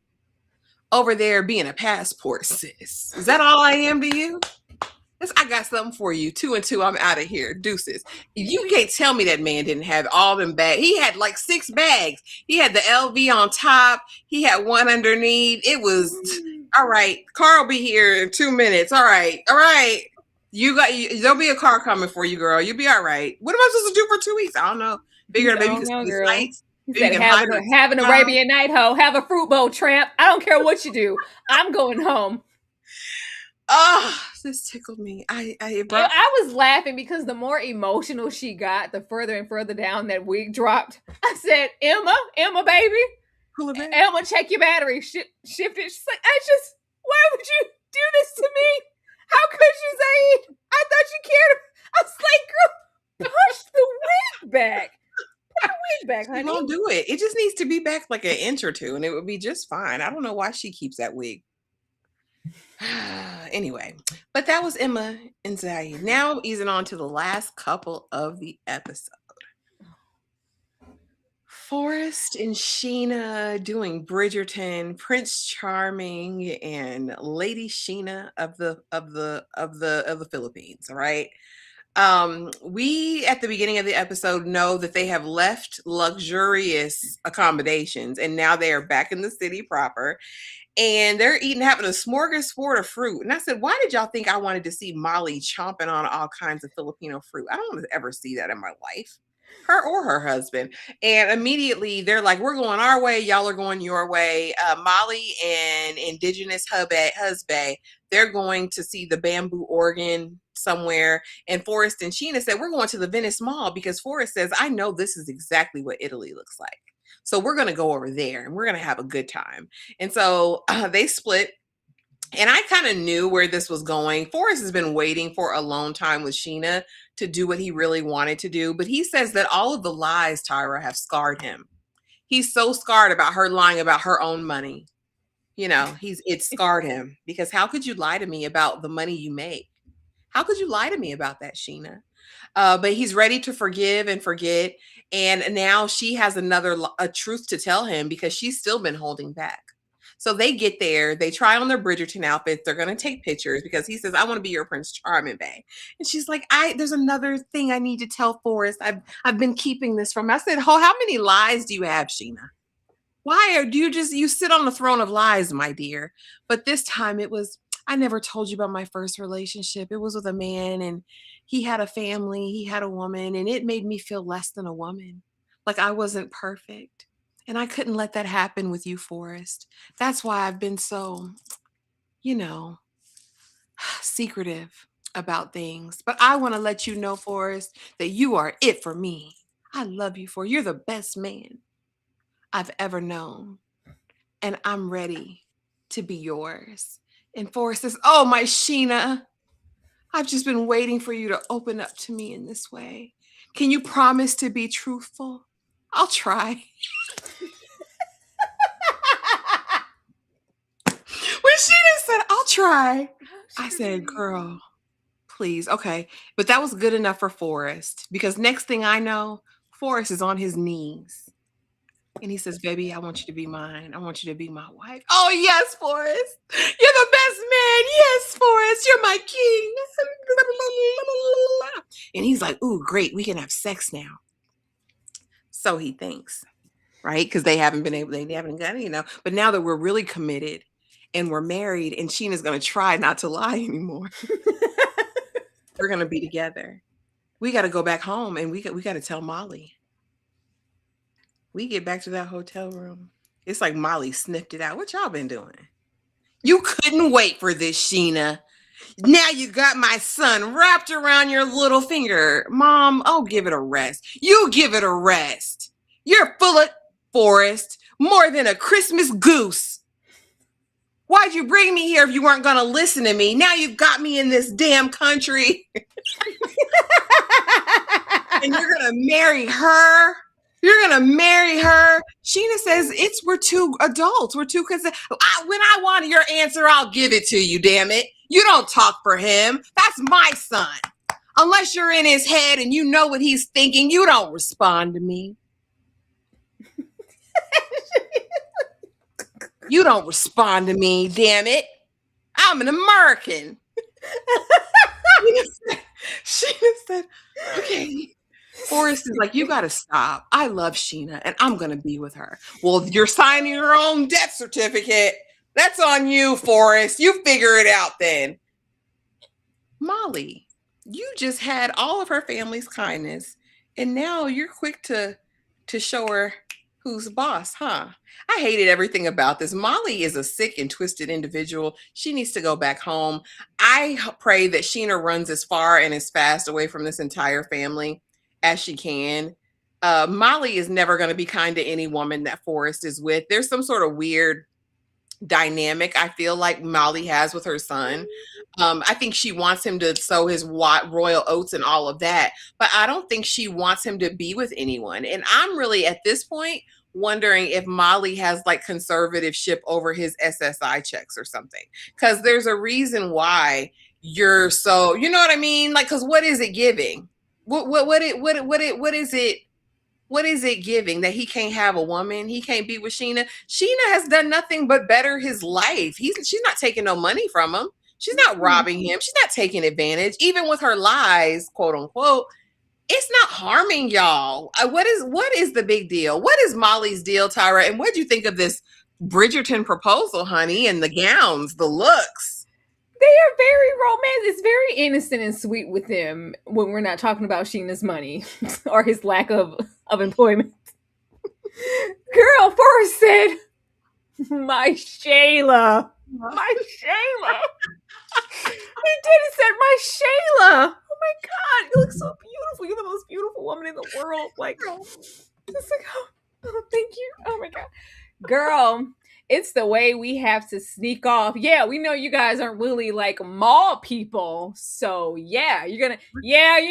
Over there being a passport, sis. Is that all I am to you? I got something for you. 2 and 2, I'm out of here. Deuces. You can't tell me that man didn't have all them bags. He had like 6 bags. He had the LV on top. He had one underneath. It was, all right, car will be here in 2 minutes. All right. There'll be a car coming for you, girl. You'll be all right. What am I supposed to do for 2 weeks? I don't know. Figured maybe you could see the lights. He You said, can have an Arabian Night, ho. Have a fruit bowl, tramp. I don't care what you do. I'm going home. Oh, this tickled me. I was laughing because the more emotional she got, the further and further down that wig dropped. I said, Emma, baby. Emma, check your battery. Shift it. She's like, why would you do this to me? How could you, Zaid? I thought you cared. I was like, girl, push the wig back. Put the wig back, honey. Don't do it. It just needs to be back like an inch or two, and it would be just fine. I don't know why she keeps that wig. Anyway, but that was Emma and Ziad. Now easing on to the last couple of the episode. Forrest and Sheena doing Bridgerton, Prince Charming, and Lady Sheena of the Philippines. All right. We at the beginning of the episode know that they have left luxurious accommodations and now they are back in the city proper. And they're having a smorgasbord of fruit. And I said, why did y'all think I wanted to see Molly chomping on all kinds of Filipino fruit? I don't want to ever see that in my life, her or her husband. And immediately they're like, we're going our way. Y'all are going your way. Molly and indigenous husband, they're going to see the bamboo organ somewhere. And Forrest and Sheena said, we're going to the Venice Mall because Forrest says, I know this is exactly what Italy looks like. So we're going to go over there and we're going to have a good time. And so they split. And I kind of knew where this was going. Forrest has been waiting for alone time with Sheena to do what he really wanted to do. But he says that all of the lies, Tyra, have scarred him. He's so scarred about her lying about her own money. You know, it scarred him because how could you lie to me about the money you make? How could you lie to me about that, Sheena? But he's ready to forgive and forget. And now she has a truth to tell him because she's still been holding back. So they get there, they try on their Bridgerton outfits. They're going to take pictures because he says, I want to be your Prince Charming, babe. And she's like, there's another thing I need to tell Forrest. I've been keeping this from him. I said, how many lies do you have, Sheena? Why do you sit on the throne of lies, my dear? But this time it was, I never told you about my first relationship. It was with a man and he had a family, he had a woman, and it made me feel less than a woman. Like I wasn't perfect. And I couldn't let that happen with you, Forrest. That's why I've been so, secretive about things. But I want to let you know, Forrest, that you are it for me. I love you, Forrest. You're the best man I've ever known. And I'm ready to be yours. And Forrest says, oh, my Sheena, I've just been waiting for you to open up to me in this way. Can you promise to be truthful? I'll try. When Sheena said, I'll try, I said, girl, please. Okay. But that was good enough for Forrest because next thing I know, Forrest is on his knees. And he says, baby, I want you to be mine. I want you to be my wife. Oh, yes, Forrest. You're the best man. Yes, Forrest. You're my king. And he's like, ooh, great. We can have sex now. So he thinks, right? Because they haven't got it, But now that we're really committed and we're married and Sheena's going to try not to lie anymore. We're going to be together. We got to go back home and we got to tell Molly. We get back to that hotel room. It's like Molly sniffed it out. What y'all been doing? You couldn't wait for this, Sheena. Now you got my son wrapped around your little finger. Mom, oh, give it a rest. You give it a rest. You're full of Forrest, more than a Christmas goose. Why'd you bring me here if you weren't going to listen to me? Now you've got me in this damn country. And you're going to marry her? You're going to marry her? Sheena says, we're two adults. We're two kids. When I want your answer, I'll give it to you, damn it. You don't talk for him. That's my son. Unless you're in his head and you know what he's thinking, you don't respond to me. You don't respond to me, damn it. I'm an American. Sheena said, okay. Forrest is like, you got to stop. I love Sheena and I'm going to be with her. Well, you're signing your own death certificate. That's on you, Forrest. You figure it out then. Molly, you just had all of her family's kindness and now you're quick to show her Who's boss, huh? I hated everything about this. Molly is a sick and twisted individual. She needs to go back home. I pray that Sheena runs as far and as fast away from this entire family as she can. Molly is never going to be kind to any woman that Forrest is with. There's some sort of weird dynamic I feel like Molly has with her son. I think she wants him to sow his royal oats and all of that, but I don't think she wants him to be with anyone. And I'm really at this point wondering if Molly has like conservativeship over his SSI checks or something. Because there's a reason why you're so, you know what I mean? Like, because what is it giving? What is it? What is it giving that he can't have a woman? He can't be with Sheena. Sheena has done nothing but better his life. She's not taking no money from him. She's not robbing him. She's not taking advantage. Even with her lies, quote unquote, it's not harming y'all. What is the big deal? What is Molly's deal, Tyra? And what do you think of this Bridgerton proposal, honey? And the gowns, the looks. They are very romantic. It's very innocent and sweet with them when we're not talking about Sheena's money or his lack of employment. Girl, Forrest said, my Shayla. My Shayla. He did. He said, my Shayla. Oh my God. You look so beautiful. You're the most beautiful woman in the world. Like, just like, oh, thank you. Oh my God. Girl, it's the way we have to sneak off. Yeah, we know you guys aren't really like mall people. So yeah, you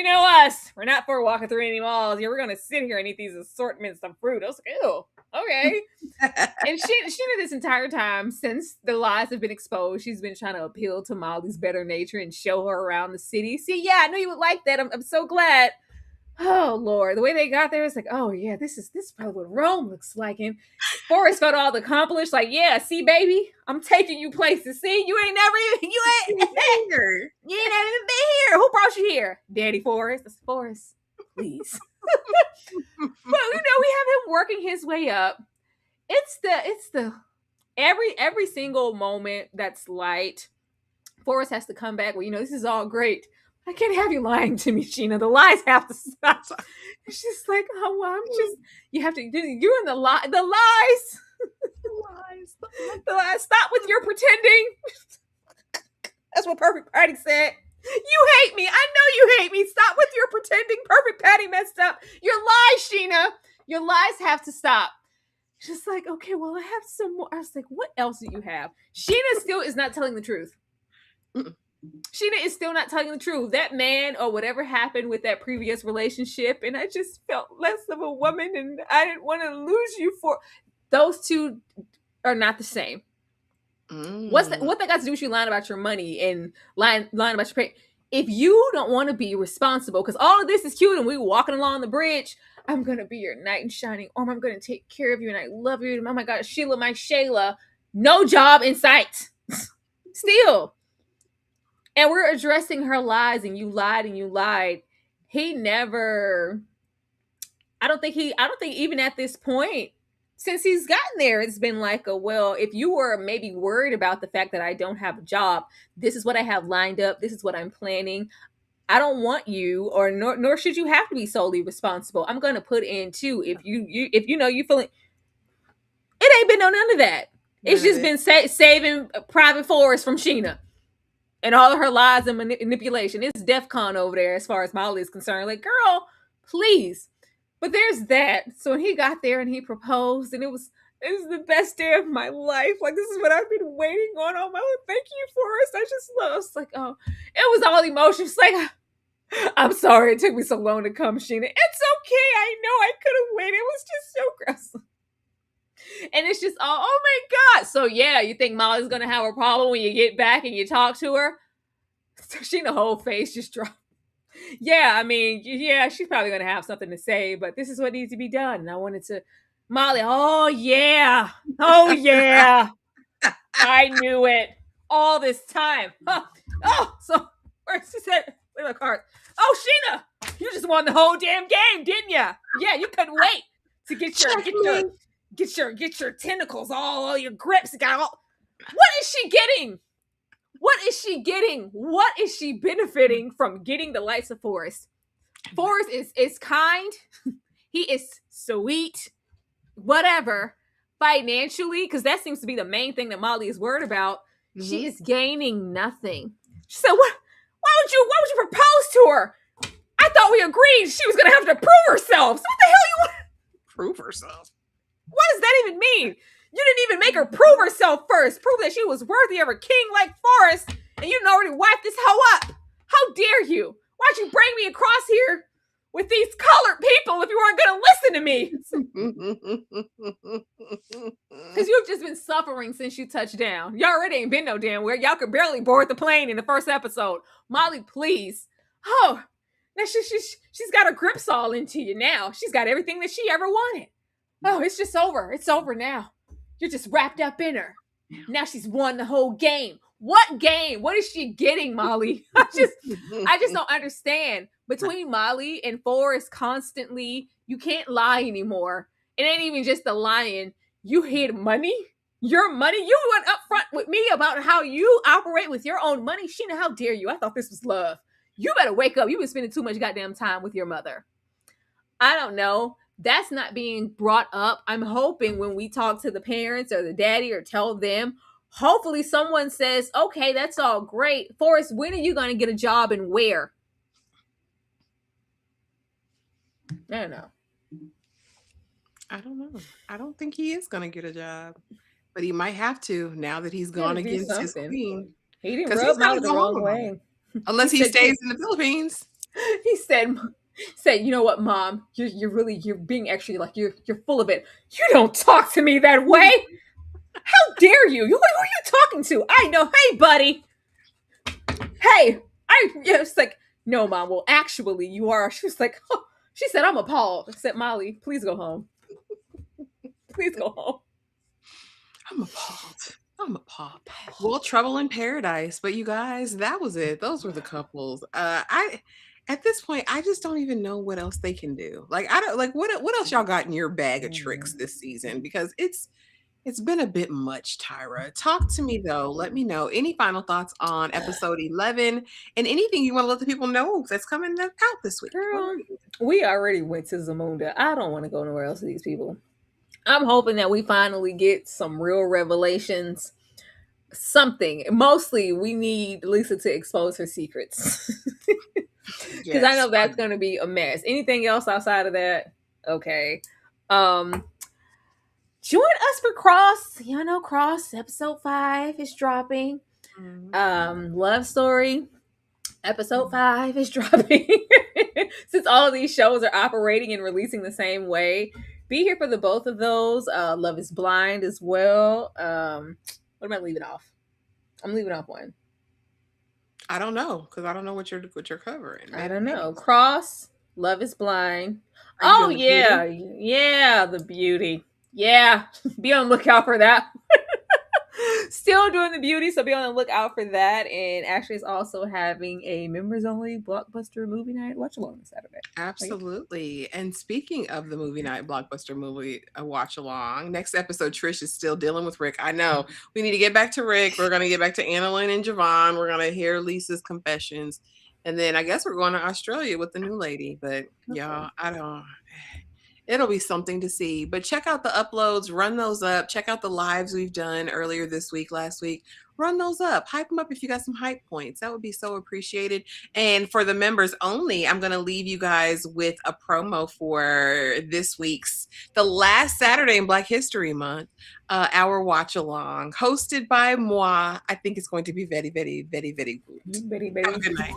know us. We're not for walking through any malls. Yeah, we're gonna sit here and eat these assortments of fruit. I was like, ew, okay. And Sheena this entire time, since the lies have been exposed, she's been trying to appeal to Molly's better nature and show her around the city. See, yeah, I knew you would like that. I'm so glad. Oh Lord, the way they got there, it's like, oh yeah, this is probably what Rome looks like. And Forrest felt all accomplished, like, yeah, see, baby, I'm taking you places. See, you ain't never even here. You ain't never even been here. Who brought you here? Daddy Forrest. That's Forrest, please. But we have him working his way up. It's the every single moment that's light. Forrest has to come back. Well, this is all great. I can't have you lying to me, Sheena. The lies have to stop. It's just like, oh, well, you have to, you're in the lies. The lies. The lies. Stop with your pretending. That's what Perfect Patty said. You hate me. I know you hate me. Stop with your pretending. Perfect Patty messed up. Your lies, Sheena. Your lies have to stop. Just like, okay, well, I have some more. I was like, what else do you have? Sheena still is not telling the truth. Sheena is still not telling the truth. That man or whatever happened with that previous relationship, and I just felt less of a woman, and I didn't want to lose you for. Those two are not the same. What that got to do with you lying about your money and lying about your pay? If you don't want to be responsible, because all of this is cute and we walking along the bridge, I'm gonna be your knight in shining armor. I'm gonna take care of you and I love you. And oh my God, Sheila, my Shayla, no job in sight. Still. And we're addressing her lies, and you lied and you lied. He never, I don't think even at this point, since he's gotten there, it's been like, well, if you were maybe worried about the fact that I don't have a job, this is what I have lined up. This is what I'm planning. I don't want you, or nor should you have to be solely responsible. I'm going to put in too. If you feeling, it ain't been none of that. It's just been saving Private Forrest from Sheena. And all of her lies and manipulation. It's DEFCON over there as far as Molly is concerned. Like, girl, please. But there's that. So when he got there and he proposed, and it was the best day of my life. Like, this is what I've been waiting on all my life. Thank you, Forrest. I just love. It's like, oh, it was all emotion. It's like, I'm sorry it took me so long to come, Sheena. It's okay. I know I could have waited. It was just so gross. And it's just, oh my God. So yeah, you think Molly's going to have a problem when you get back and you talk to her? So Sheena's whole face just dropped. Yeah, I mean, yeah, she's probably going to have something to say, but this is what needs to be done. And I wanted to, Molly, oh yeah. I knew it all this time. Huh. Oh, so where's she said, where's my card? Oh, Sheena, you just won the whole damn game, didn't you? Yeah, you couldn't wait to get your tentacles, all your grips. What is she getting? What is she getting? What is she benefiting from getting the likes of Forrest? Forrest is kind. He is sweet. whatever, financially, because that seems to be the main thing that Molly is worried about, she is gaining nothing. She said, "What? Why would you propose to her? I thought we agreed she was gonna have to prove herself. So what the hell you want? Prove herself. What does that even mean? You didn't even make her prove herself first. Prove that she was worthy of a king like Forrest, and you didn't already wipe this hoe up. How dare you? Why'd you bring me across here with these colored people if you weren't gonna listen to me? Because you've just been suffering since you touched down. Y'all already ain't been no damn where. Y'all could barely board the plane in the first episode. Molly, please. Oh, now she's got her grips all into you now. She's got everything that she ever wanted. Oh, it's just over. It's over now. You're just wrapped up in her. Now she's won the whole game. What game? What is she getting, Molly? I just don't understand. Between Molly and Forrest constantly, you can't lie anymore. It ain't even just the lying. You hid money. Your money. You went up front with me about how you operate with your own money. Sheena, how dare you? I thought this was love. You better wake up. You've been spending too much goddamn time with your mother. I don't know. That's not being brought up. I'm hoping when we talk to the parents or the daddy or tell them, hopefully someone says, okay, that's all great. Forrest, when are you going to get a job and where? I don't know. I don't know. I don't think he is going to get a job. But he might have to now that he's gone against his queen. He didn't rub Molly the wrong way. Unless he stays in the Philippines. He said, you know what, Mom? You're being actually like you're full of it. You don't talk to me that way. How dare you? Who are you talking to? I know. Hey, buddy. Hey, it's like, no, Mom. Well, actually, you are. She was like, oh. She said, I'm appalled. I said, Molly, please go home. Please go home. I'm appalled. Well, trouble in paradise. But you guys, that was it. Those were the couples. At this point, I just don't even know what else they can do. Like, I don't like what else y'all got in your bag of tricks this season, because it's been a bit much, Tyra. Talk to me though. Let me know any final thoughts on episode 11 and anything you want to let the people know that's coming out this week. Girl, we already went to Zamunda. I don't want to go nowhere else with these people. I'm hoping that we finally get some real revelations. Something. Mostly, we need Lisa to expose her secrets. Because I know that's going to be a mess. Anything else outside of that? Okay. Join us for Cross. Y'all know Cross. Episode 5 is dropping. Love Story. Episode 5 is dropping. Since all of these shows are operating and releasing the same way, be here for the both of those. Love is Blind as well. What am I leaving off? I'm leaving off one. I don't know, because I don't know what you're covering. I don't know. Cross, Love is Blind. Oh yeah, yeah, The Beauty. Yeah, be on the lookout for that. Still doing The Beauty, so be on the lookout for that. And Ashley is also having a members-only blockbuster movie night watch along this Saturday. Absolutely. And speaking of the movie night blockbuster movie watch along, next episode Trish is still dealing with Rick. I know we need to get back to Rick. We're going to get back to Annalyn and Javon. We're going to hear Lisa's confessions, and then I guess we're going to Australia with the new lady. But y'all, it'll be something to see. But check out the uploads, run those up. Check out the lives we've done earlier this week, last week. Run those up. Hype them up if you got some hype points. That would be so appreciated. And for the members only, I'm going to leave you guys with a promo for this week's, the last Saturday in Black History Month, our watch along, hosted by moi. I think it's going to be very, very, very, very good. Very, very Have a good night.